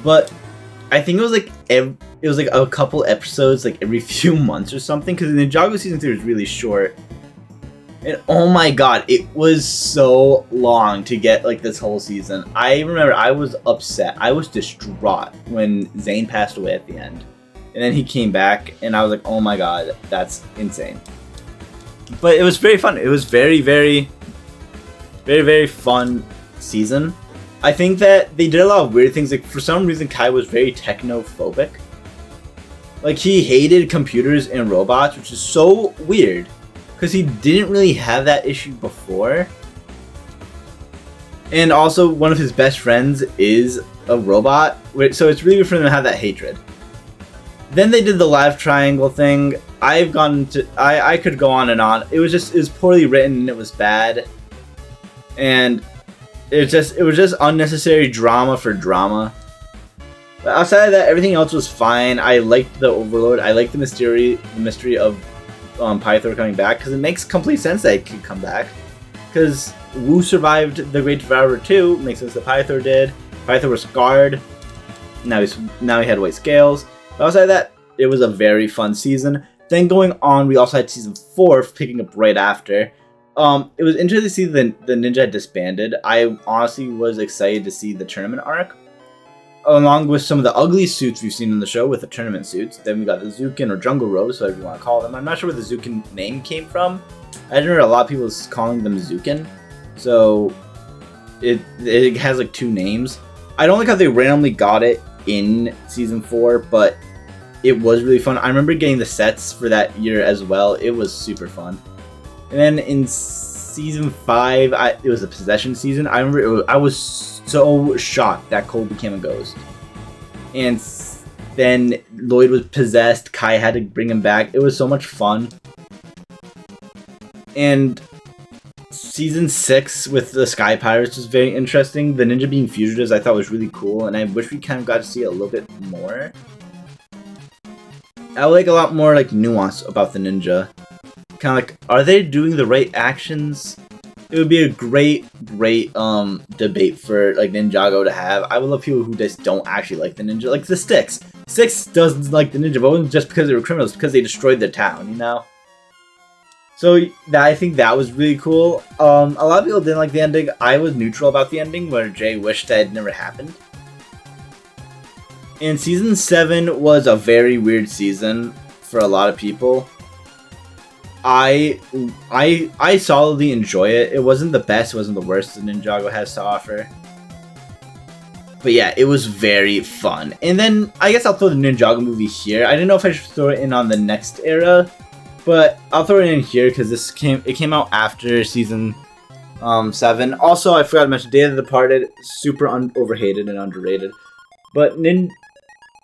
But I think it was like a couple episodes like every few months or something, because Ninjago season 3 was really short. And oh my god, it was so long to get like this whole season. I remember I was upset. I was distraught when Zane passed away at the end. And then he came back and I was like, oh my god, that's insane. But it was very fun. It was very, very, very, very fun season. I think that they did a lot of weird things. Like for some reason, Kai was very technophobic. Like he hated computers and robots, which is so weird. Because he didn't really have that issue before. And also, one of his best friends is a robot. So it's really weird for them to have that hatred. Then they did the live triangle thing. I could go on and on. It was poorly written and it was bad. And it was just unnecessary drama for drama. But outside of that, everything else was fine. I liked the Overlord. I liked the mystery of Pythor coming back, because it makes complete sense that it could come back, because Wu survived the Great Devourer 2, makes sense that Pythor did. Pythor was scarred, now he had white scales. But outside of that, it was a very fun season. Then going on, we also had season 4 picking up right after. It was interesting to see the ninja had disbanded. I honestly was excited to see the tournament arc, along with some of the ugly suits we've seen in the show with the tournament suits. Then we got the Zukin or Jungle Rose, whatever you want to call them. I'm not sure where the Zukin name came from. I didn't hear a lot of people calling them Zukin. So it has like 2 names. I don't like how they randomly got it in season 4, but it was really fun. I remember getting the sets for that year as well. It was super fun. And then in season 5, it was a possession season. I remember I was so shocked that Cole became a ghost. And then Lloyd was possessed. Kai had to bring him back. It was so much fun. And season 6 with the Sky Pirates was very interesting. The ninja being fugitives I thought was really cool, and I wish we kind of got to see it a little bit more. I would like a lot more like nuance about the ninja. Kind of like, are they doing the right actions? It would be a great debate for like Ninjago to have. I would love people who just don't actually like the ninja, like the Sticks. Sticks doesn't like the ninja, but it wasn't just because they were criminals, because they destroyed the town, you know. So I think that was really cool. A lot of people didn't like the ending. I was neutral about the ending, where Jay wished that it never happened. And season 7 was a very weird season for a lot of people. I solidly enjoy it. It wasn't the best, it wasn't the worst that Ninjago has to offer. But yeah, it was very fun. And then I guess I'll throw the Ninjago movie here. I didn't know if I should throw it in on the next era, but I'll throw it in here because it came out after season 7. Also, I forgot to mention Day of the Departed, super overhated and underrated. But the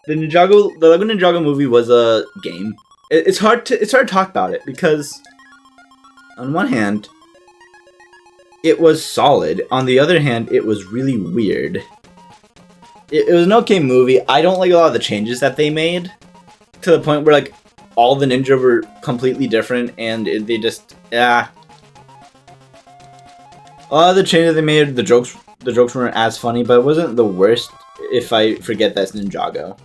Lego Ninjago movie was a game. It's hard to talk about it because, on one hand, it was solid. On the other hand, it was really weird. It was an okay movie. I don't like a lot of the changes that they made, to the point where like all the ninja were completely different, and they just a lot of the changes they made, the jokes weren't as funny, but it wasn't the worst. If I forget that's Ninjago.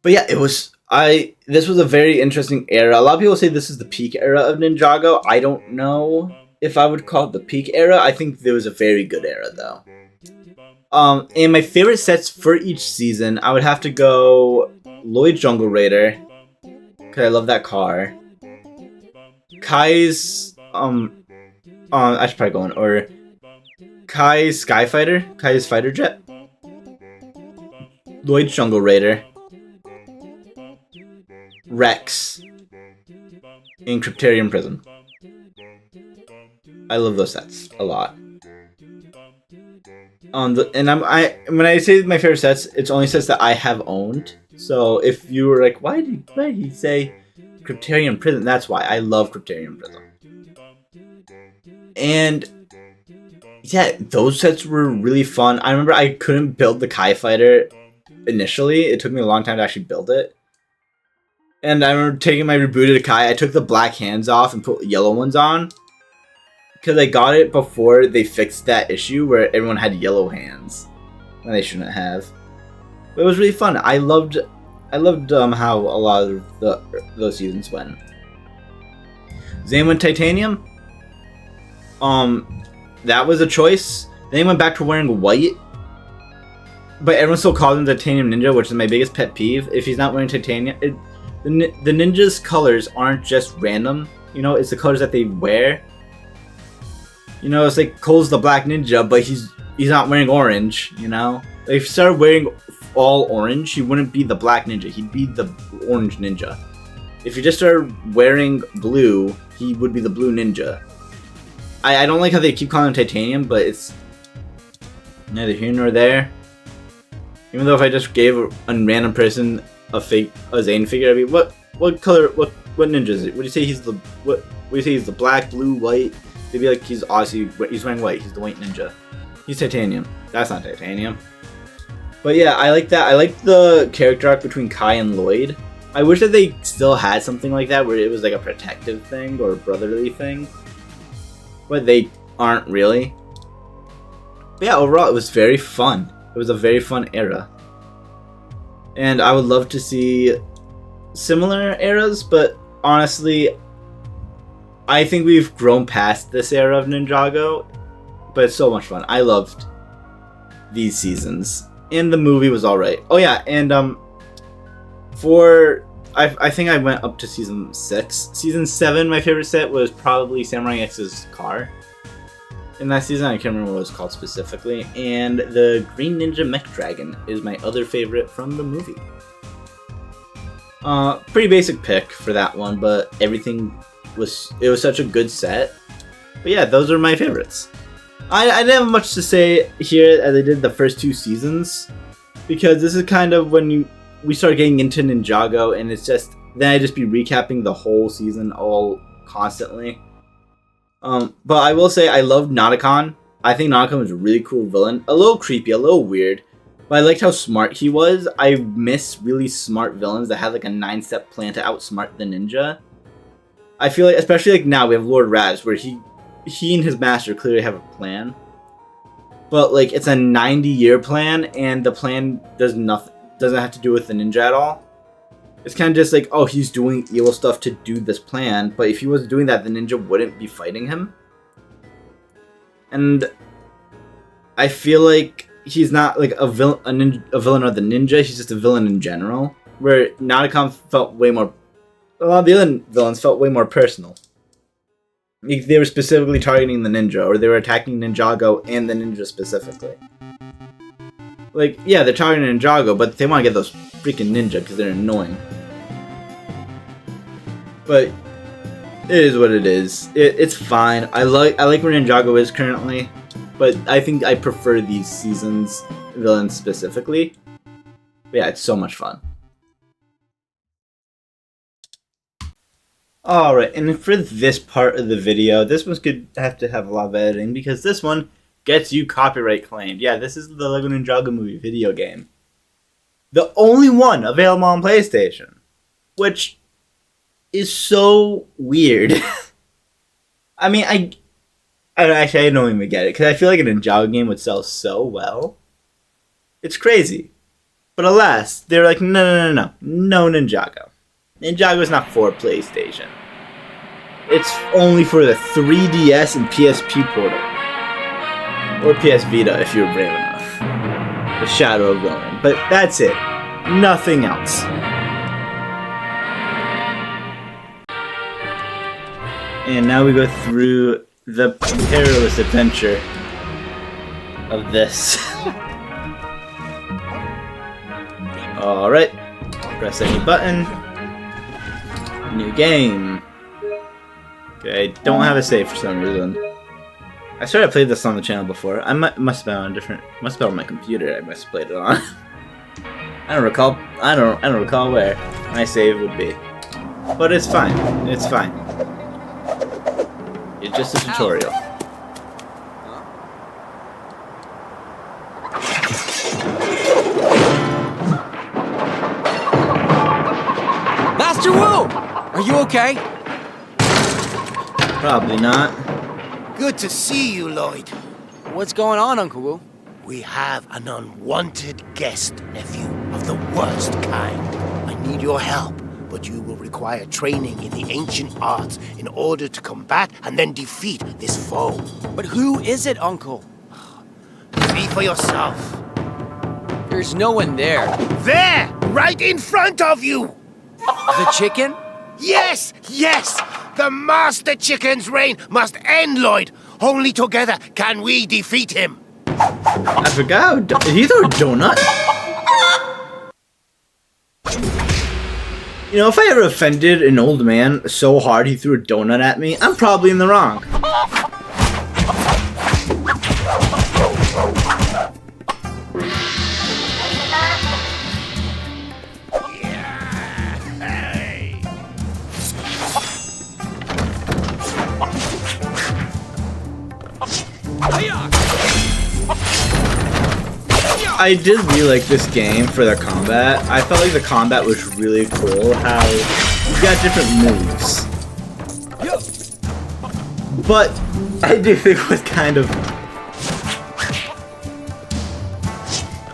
But yeah, this was a very interesting era. A lot of people say this is the peak era of Ninjago. I don't know if I would call it the peak era. I think there was a very good era though. And my favorite sets for each season, I would have to go Lloyd Jungle Raider, because I love that car. Kai's I should probably go in order. Kai's Skyfighter, Kai's fighter jet. Lloyd's Jungle Raider. Rex in Cryptarium Prison. I love those sets a lot. When I say my favorite sets, it's only sets that I have owned. So if you were like, why did he say Cryptarium Prison? That's why I love Cryptarium Prison. And yeah, those sets were really fun. I remember I couldn't build the Kai Fighter initially. It took me a long time to actually build it. And I remember taking my rebooted Kai. I took the black hands off and put yellow ones on. Because I got it before they fixed that issue where everyone had yellow hands. When they shouldn't have. But it was really fun. I loved how a lot of those seasons went. Zane went titanium. That was a choice. Then he went back to wearing white. But everyone still calls him Titanium Ninja, which is my biggest pet peeve. If he's not wearing titanium, the ninja's colors aren't just random. You know, it's the colors that they wear. You know, it's like Cole's the Black Ninja, but he's not wearing orange. You know, if he started wearing all orange, he wouldn't be the Black Ninja. He'd be the Orange Ninja. If he just started wearing blue, he would be the Blue Ninja. I don't like how they keep calling him Titanium, but it's neither here nor there. Even though if I just gave a random person a Zane figure, I'd be what color, what ninja is it? Would you say he's the what? Would you say he's the black, blue, white? They'd be like he's obviously he's wearing white. He's the white ninja. He's titanium. That's not titanium. But yeah, I like that. I like the character arc between Kai and Lloyd. I wish that they still had something like that where it was like a protective thing or a brotherly thing. But they aren't really. But yeah, overall it was very fun. It was a very fun era. And I would love to see similar eras, but honestly, I think we've grown past this era of Ninjago. But it's so much fun. I loved these seasons. And the movie was alright. Oh yeah, and I think I went up to season 6. Season 7, my favorite set was probably Samurai X's car. In that season, I can't remember what it was called specifically. And the Green Ninja Mech Dragon is my other favorite from the movie. Pretty basic pick for that one, but everything was such a good set. But yeah, those are my favorites. I didn't have much to say here as I did the first 2 seasons, because this is kind of when we start getting into Ninjago, and it's just then I just be recapping the whole season all constantly. But I will say I loved Notakon. I think Notakon was a really cool villain, a little creepy, a little weird, but I liked how smart he was. I miss really smart villains that had like a 9-step plan to outsmart the ninja. I feel like, especially like now we have Lord Raz, where he and his master clearly have a plan, but like it's a 90-year plan, and the plan doesn't have to do with the ninja at all. It's kind of just like, oh, he's doing evil stuff to do this plan, but if he was doing that, the ninja wouldn't be fighting him. And I feel like he's not like a villain of the ninja, he's just a villain in general, where Notakon felt way more, a lot of the other villains felt way more personal. They were specifically targeting the ninja, or they were attacking Ninjago and the ninja specifically. Like, yeah, they're targeting Ninjago, but they want to get those freaking ninja because they're annoying. But it is what it is. It's fine. I like where Ninjago is currently, but I think I prefer these seasons villains specifically. But yeah, it's so much fun. Alright, and for this part of the video, this one's going to have a lot of editing because this one gets you copyright claimed. Yeah, this is the Lego Ninjago movie video game. The only one available on PlayStation. Which is so weird. I mean, I don't even get it, because I feel like a Ninjago game would sell so well. It's crazy. But alas, they're like, no Ninjago. Ninjago is not for PlayStation. It's only for the 3DS and PSP portal. Or PS Vita if you're brave enough. The Shadow of Rowan. But that's it. Nothing else. And now we go through the perilous adventure of this. Alright. Press any button. New game. Okay, I don't have a save for some reason. I swear I played this on the channel before. I must have been on a different, must have been on my computer. I must have played it on. I don't recall. I don't recall where my save would be. But it's fine. It's fine. It's just a tutorial. Master you okay? Probably not. Good to see you, Lloyd. What's going on, Uncle Wu? We have an unwanted guest, nephew, of the worst kind. I need your help, but you will require training in the ancient arts in order to combat and then defeat this foe. But who is it, Uncle? See for yourself. There's no one there. There! Right in front of you! The chicken? Yes! Yes! The Master Chicken's reign must end, Lloyd! Only together can we defeat him! I forgot. Did he throw a donut? You know, if I ever offended an old man so hard he threw a donut at me, I'm probably in the wrong. I did really like this game for the combat. I felt like the combat was really cool, how you got different moves. But I do think it was kind of...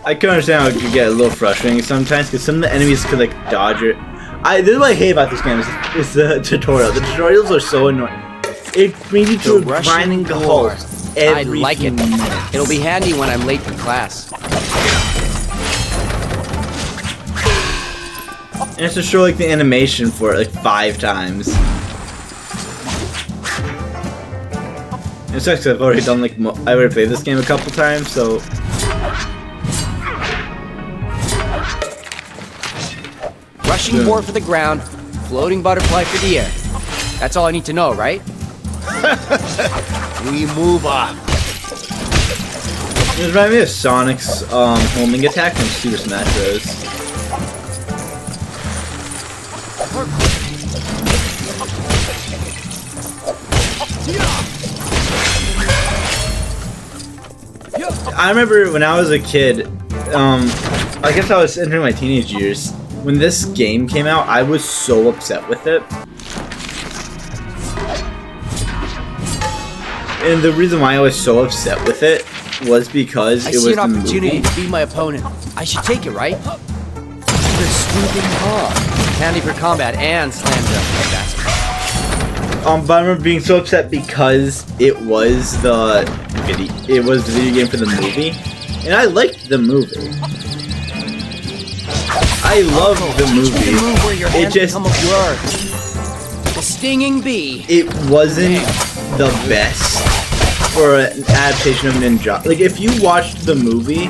I can understand how it could get a little frustrating sometimes, because some of the enemies could like dodge it. This is what I hate about this game, is the tutorial. The tutorials are so annoying. It made you feel grinding the holes. I like it. It'll be handy when I'm late for class. And it's to show like the animation for it like 5 times. And it sucks because I've already done like I already played this game a couple times, so. Rushing board for the ground, floating butterfly for the air. That's all I need to know, right? We move on. It reminds me of Sonic's homing attack from Super Smash Bros. I remember when I was a kid, I guess I was entering my teenage years, when this game came out, I was so upset with it. And the reason why I was so upset with it was because it was I see an the opportunity movie. to beat my opponent. I should take it, right? The swooping paw. Handy for combat and slam jump. But I remember being so upset because it was the video game for the movie, and I liked the movie. I loved the movie. It just the stinging bee. It wasn't the best for an adaptation of Ninjago. Like, if you watched the movie,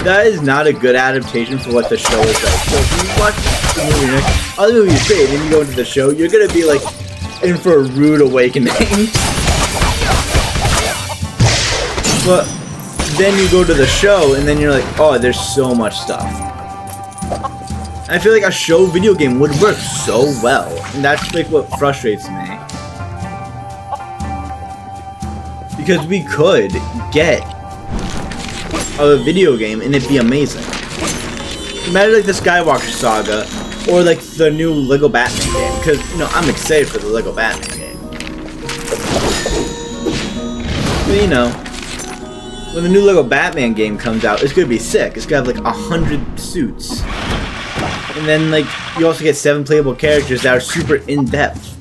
that is not a good adaptation for what the show is like. So if you watch the movie and you're like, oh, the movie is great, and then you go into the show, you're gonna be like in for a rude awakening. But then you go to the show, and then you're like, oh, there's so much stuff. And I feel like a show video game would work so well, and that's like what frustrates me. Because we could get a video game and it'd be amazing. Imagine like the Skywalker Saga, or like the new Lego Batman game, because you know I'm excited for the Lego Batman game. But you know, when the new Lego Batman game comes out, it's gonna be sick. It's gonna have like 100 suits, and then like you also get 7 playable characters that are super in depth.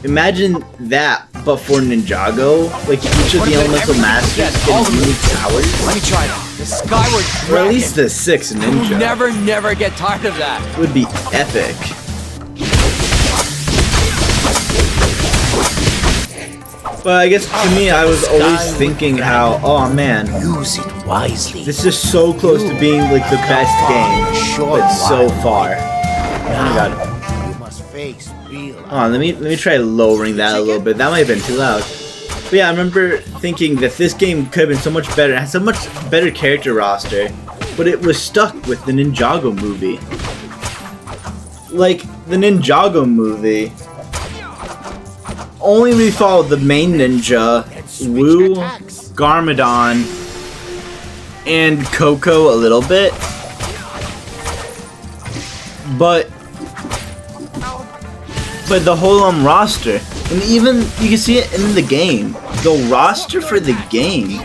Imagine that, but for Ninjago, like each of the elemental masters get unique powers. Let me try that. The Skyward Dragon. Or at least the 6 ninja. You never get tired of that. It would be epic. But I guess to me, I was always thinking how, oh man, Use it wisely. this is so close to being like the best game, but so far. Oh my god. You must face real. Oh, let me try lowering that a little bit. That might have been too loud. But yeah, I remember thinking that this game could have been so much better. It had so much better character roster, but it was stuck with the Ninjago movie. Like, the Ninjago movie only really followed the main ninja, Wu, Garmadon, and Coco a little bit. But but the whole roster, and even you can see it in the game. The roster for the game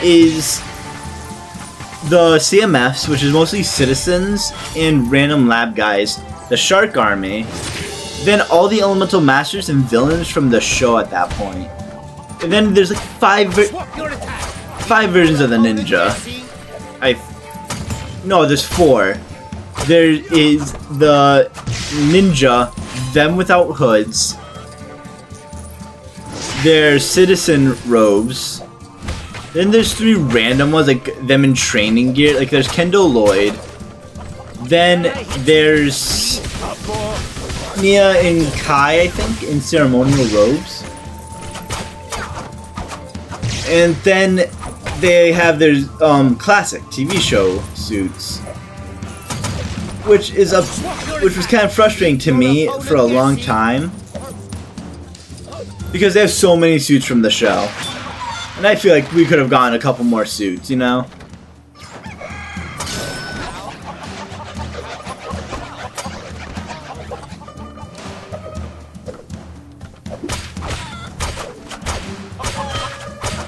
is the CMFs, which is mostly citizens and random lab guys, the Shark Army, then all the elemental masters and villains from the show at that point. And then there's like five versions of the ninja. No, there's 4. There is the ninja, them without hoods. There's citizen robes. Then there's 3 random ones, like them in training gear. Like there's Kendall Lloyd. Then there's Mia and Kai, I think, in ceremonial robes. And then they have their classic TV show suits, which was kind of frustrating to me for a long time because they have so many suits from the show. And I feel like we could have gotten a couple more suits, you know?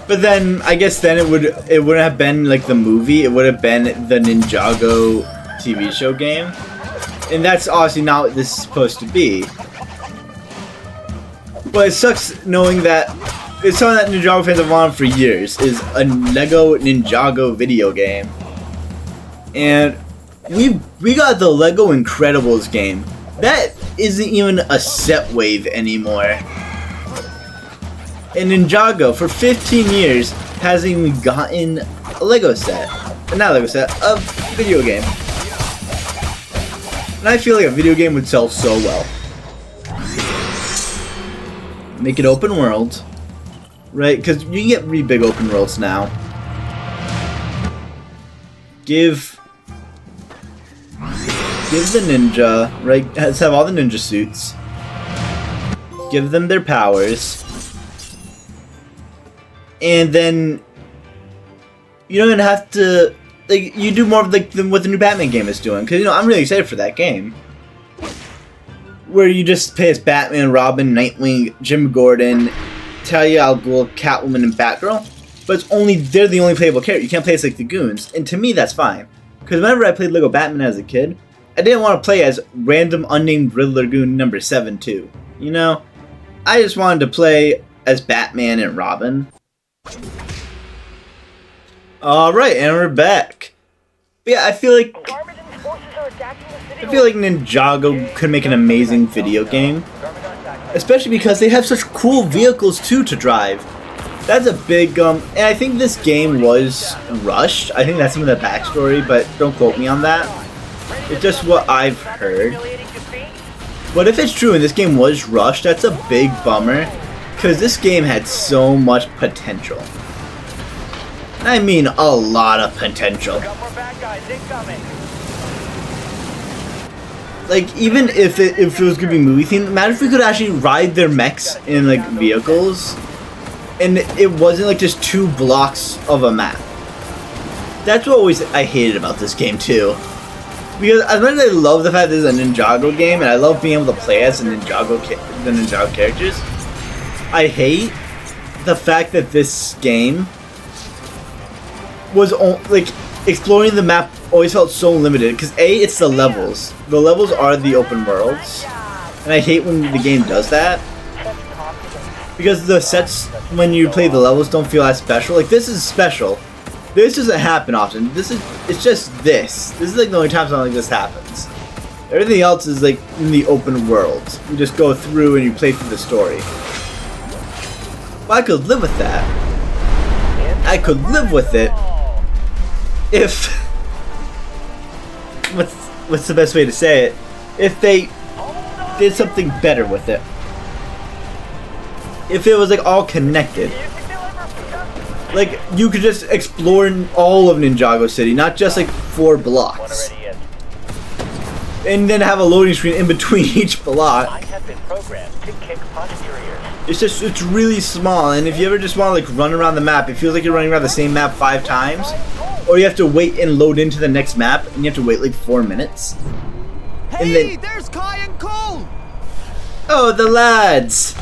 But then, I guess then it wouldn't have been like the movie, it would have been the Ninjago TV show game. And that's obviously not what this is supposed to be. But it sucks knowing that it's something that Ninjago fans have wanted for years, is a Lego Ninjago video game. And we got the Lego Incredibles game. That isn't even a set wave anymore. And Ninjago, for 15 years, hasn't even gotten a Lego set. Not a Lego set, a video game. And I feel like a video game would sell so well. Make it open world. Right? Because you can get really big open worlds now. Give the ninja, right? Let's have all the ninja suits. Give them their powers. And then you don't even have to, like, you do more of like what the new Batman game is doing. Because, you know, I'm really excited for that game. Where you just play as Batman, Robin, Nightwing, Jim Gordon, Talia al Ghul, Catwoman, and Batgirl. But they're the only playable character. You can't play as like the goons. And to me, that's fine. Because whenever I played Lego Batman as a kid, I didn't want to play as random unnamed Riddler goon number 7-2. You know? I just wanted to play as Batman and Robin. Alright, and we're back. But yeah, I feel like Ninjago could make an amazing video game. Especially because they have such cool vehicles too to drive. That's a big, and I think this game was rushed. I think that's some of the backstory, but don't quote me on that. It's just what I've heard. But if it's true and this game was rushed, that's a big bummer. Because this game had so much potential. And I mean a lot of potential. Like, even if it was gonna be movie themed, imagine if we could actually ride their mechs in like vehicles and it wasn't like just 2 blocks of a map. That's what I hated about this game too. Because as much as I love the fact that this is a Ninjago game and I love being able to play as the Ninjago characters, I hate the fact that this game was like exploring the map always felt so limited. Because A, it's the levels. The levels are the open worlds, and I hate when the game does that. Because the sets when you play the levels don't feel as special. Like this is special. This doesn't happen often. It's just this. This is like the only time something like this happens. Everything else is like in the open world. You just go through and you play through the story. Well, I could live with that. I could live with it if what's the best way to say it? If they did something better with it. If it was like all connected. Like you could just explore all of Ninjago City, not just like 4 blocks. And then have a loading screen in between each block. It's really small, and if you ever just want to like run around the map, it feels like you're running around the same map 5 times. Or you have to wait and load into the next map, and you have to wait like 4 minutes. Hey, and then, there's Kai and Cole! Oh, the lads!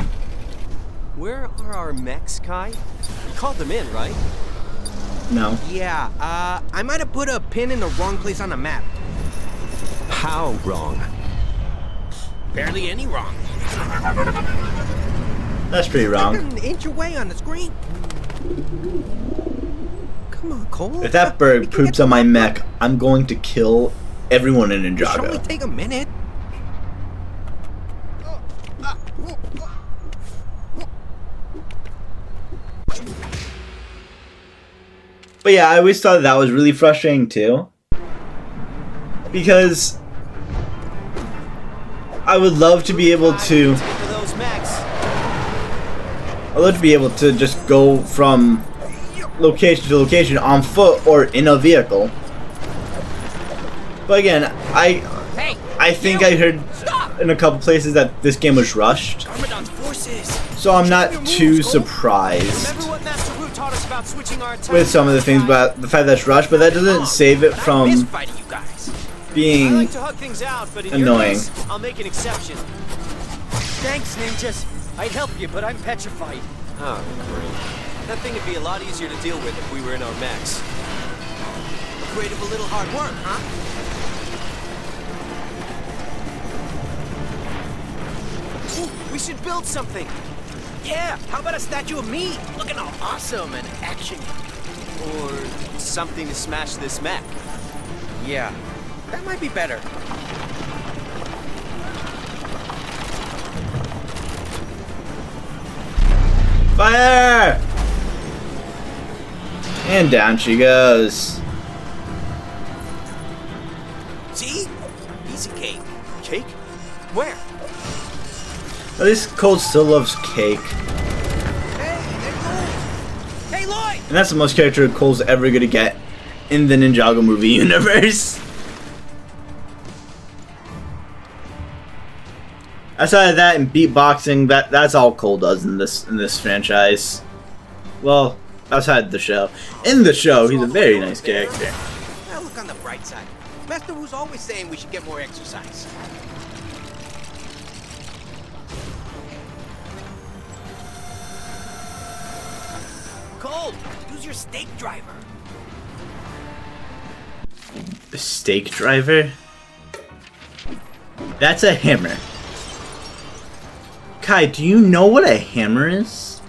Where are our mechs, Kai? You called them in, right? No. Yeah, I might have put a pin in the wrong place on the map. How wrong? Barely any wrong. That's pretty Like wrong. an inch away on the screen. Come on, Cole. If that bird poops on my mech, I'm going to kill everyone in It should only Ninjago. take a minute. But yeah, I always thought that was really frustrating too. Because I would love to be able to I'd love to be able to just go from location to location on foot or in a vehicle. But again, I think I heard in a couple places that this game was rushed. So I'm not too surprised with some of the things about the fact that it's rushed, but that doesn't save it from being annoying. I'll make an exception. Thanks, ninjas. I'd help you, but I'm petrified. Oh, great. That thing would be a lot easier to deal with if we were in our mechs. Afraid of a little hard work, huh? Ooh, we should build something. Yeah, how about a statue of me? Looking all awesome and action. Or something to smash this mech. Yeah, that might be better. Fire! And down she goes. See? Easy cake. Cake? Where? At least Colt still loves cake. Hey, there goes. Hey, Lloyd! And that's the most character Cole's ever gonna get in the Ninjago movie universe. Outside of that and beatboxing, that's all Cole does in this franchise. Well, outside the show. In the show, he's a very nice character. Now look on the bright side. Master Wu's always saying we should get more exercise. Cole, use your stake driver. The stake driver? That's a hammer. Kai, do you know what a hammer is?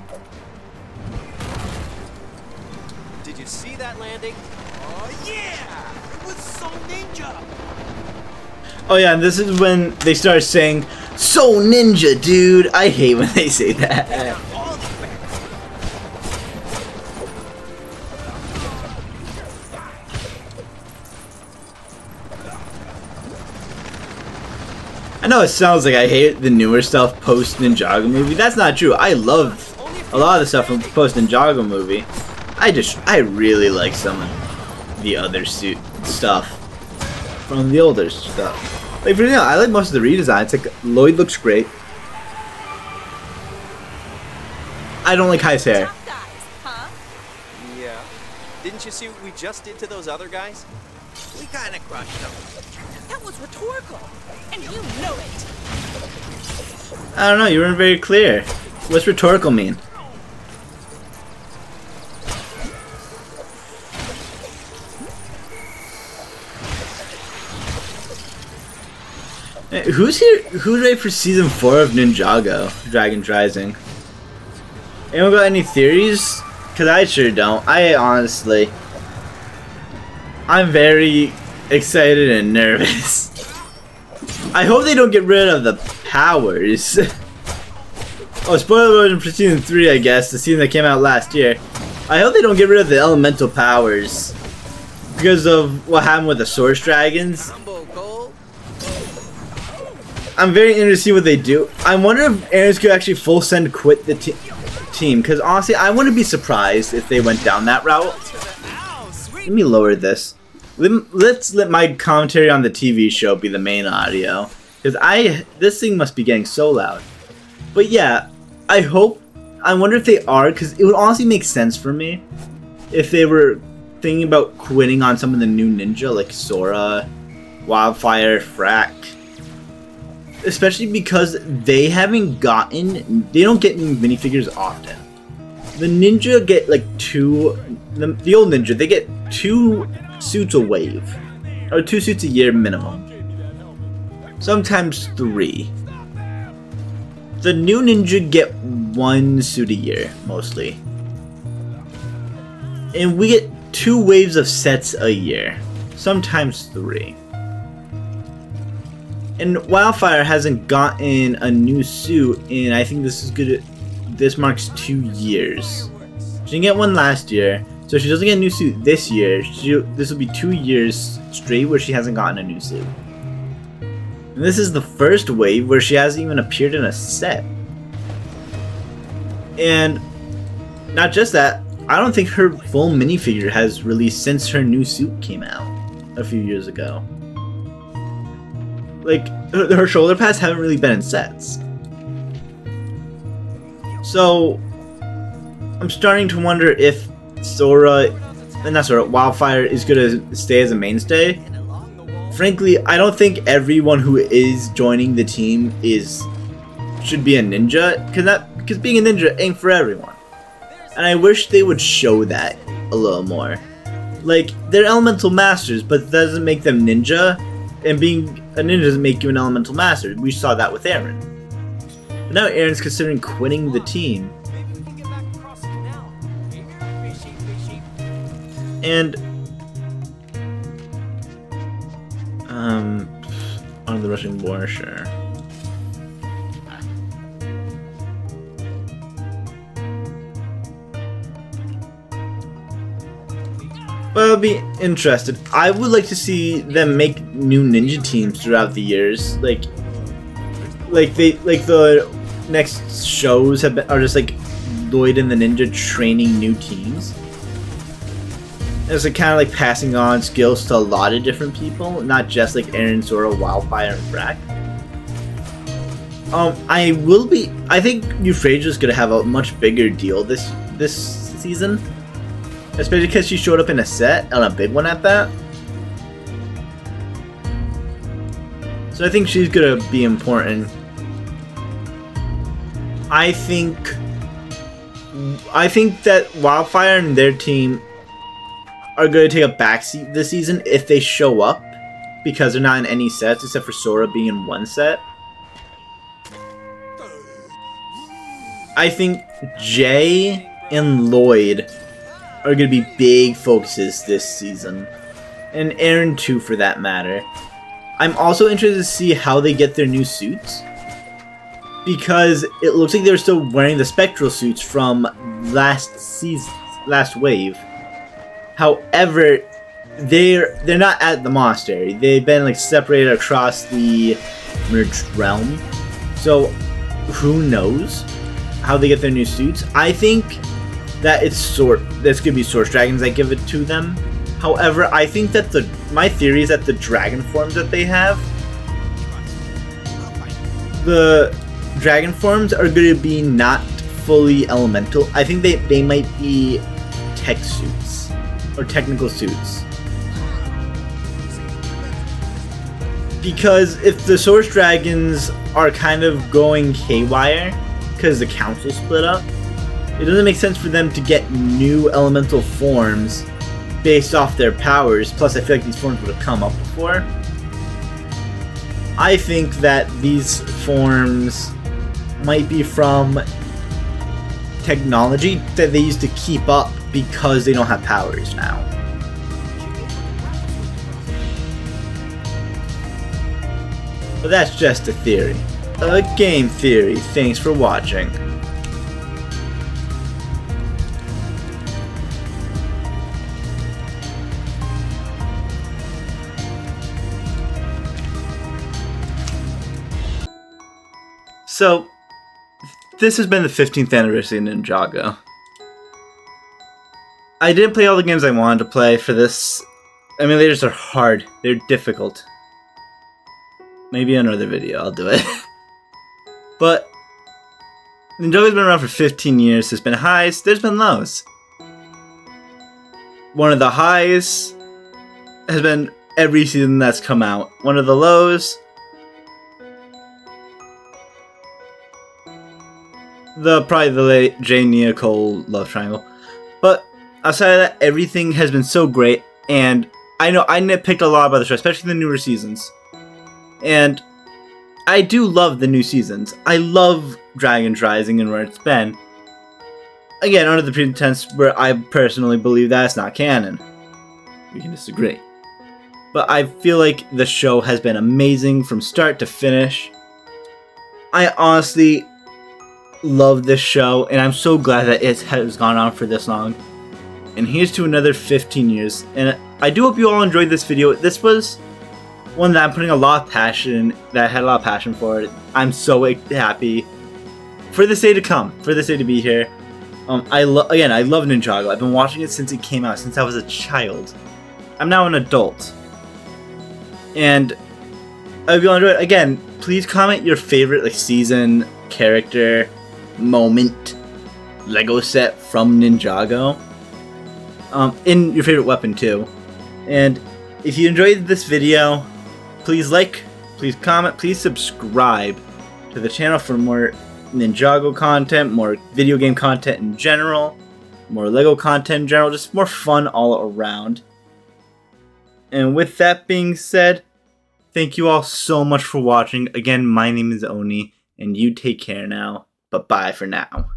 Did you see that landing? Oh yeah! It was so ninja! Oh yeah, and this is when they start saying, "So ninja, dude." I hate when they say that. All the back. I know it sounds like I hate the newer stuff post Ninjago movie. That's not true. I love a lot of the stuff from post Ninjago movie. I really like some of the other stuff from the older stuff. Like for example, I like most of the redesigns. Like Lloyd looks great. I don't like Kai's hair. Tough guys, huh? Yeah. Didn't you see what we just did to those other guys? We kinda crushed them. That was rhetorical, and you know it. I don't know. You weren't very clear. What's rhetorical mean? Hey, who's here? Who's ready for season 4 of Ninjago? Dragon Rising. Anyone got any theories? Cause I sure don't. I'm very excited and nervous. I hope they don't get rid of the powers. Oh, spoiler alert for season 3, I guess, the season that came out last year. I hope they don't get rid of the elemental powers because of what happened with the Source Dragons. Humble, Cole. I'm very interested to see what they do. I wonder if Aaron's could actually full send quit the team, because honestly, I wouldn't be surprised if they went down that route. Let me lower this. Let's let my commentary on the TV show be the main audio, because this thing must be getting so loud. But yeah, I wonder if they are, because it would honestly make sense for me if they were thinking about quitting on some of the new ninja like Sora, Wildfire, Frack. especially because they don't get new minifigures often. The ninja get like the old ninja, they get 2 suits a wave, or 2 suits a year minimum, sometimes 3. The new ninja get 1 suit a year mostly, and we get 2 waves of sets a year, sometimes 3. And Wildfire hasn't gotten a new suit, and I think this marks 2 years. She didn't get one last year, so if she doesn't get a new suit this year, this will be 2 years straight where she hasn't gotten a new suit. And this is the first wave where she hasn't even appeared in a set. And not just that, I don't think her full minifigure has released since her new suit came out a few years ago. Like, her shoulder pads haven't really been in sets. So, I'm starting to wonder if Wildfire is gonna stay as a mainstay. Frankly, I don't think everyone who is joining the team should be a ninja, because being a ninja ain't for everyone. And I wish they would show that a little more. Like, they're elemental masters, but that doesn't make them ninja, and being a ninja doesn't make you an elemental master. We saw that with Aaron. But now Aaron's considering quitting the team. And on the Russian war, sure. Well, I'll be interested. I would like to see them make new ninja teams throughout the years. Like the next shows are just like Lloyd and the Ninja training new teams. It's like kind of like passing on skills to a lot of different people, not just like Aaron, Zora, Wildfire, and Frack. I think Euphrasia's gonna have a much bigger deal this season. Especially because she showed up in a set, and a big one at that. So I think she's gonna be important. I think that Wildfire and their team are going to take a backseat this season if they show up, because they're not in any sets except for Sora being in 1 set. I think Jay and Lloyd are going to be big focuses this season, and Aaron too for that matter. I'm also interested to see how they get their new suits, because it looks like they're still wearing the spectral suits from last wave. However, they're not at the monastery. They've been like separated across the merged realm. So who knows how they get their new suits? I think that that's gonna be Source Dragons that give it to them. However, I think that my theory is that the dragon forms that they have, the dragon forms are gonna be not fully elemental. I think they might be tech suits or technical suits. Because if the Source Dragons are kind of going haywire because the council split up, it doesn't make sense for them to get new elemental forms based off their powers. Plus, I feel like these forms would have come up before. I think that these forms might be from technology that they used to keep up because they don't have powers now. But that's just a theory. A game theory. Thanks for watching. So, this has been the 15th anniversary of Ninjago. I didn't play all the games I wanted to play for this. I mean, they just are hard. They're difficult. Maybe another video, I'll do it. But, Ninjago's been around for 15 years. There's been highs, there's been lows. One of the highs has been every season that's come out. One of the lows probably the late Jay Nia Cole love triangle. But outside of that, everything has been so great, and I know I nitpicked a lot about the show, especially the newer seasons. And I do love the new seasons. I love Dragon's Rising and where it's been. Again, under the pretense where I personally believe that it's not canon. We can disagree. But I feel like the show has been amazing from start to finish. I honestly love this show, and I'm so glad that it has gone on for this long. And here's to another 15 years. And I do hope you all enjoyed this video. This was one that I'm putting a lot of passion, that I had a lot of passion for it. I'm so happy for this day to come, for this day to be here. I love Ninjago. I've been watching it since it came out, since I was a child. I'm now an adult. And I hope you all enjoy it. Again, please comment your favorite season, character, moment, Lego set from Ninjago. In your favorite weapon too. And if you enjoyed this video, please like, please comment, please subscribe to the channel for more Ninjago content, more video game content in general, more Lego content in general, just more fun all around. And with that being said, thank you all so much for watching. Again, my name is Oni, and you take care now, but bye for now.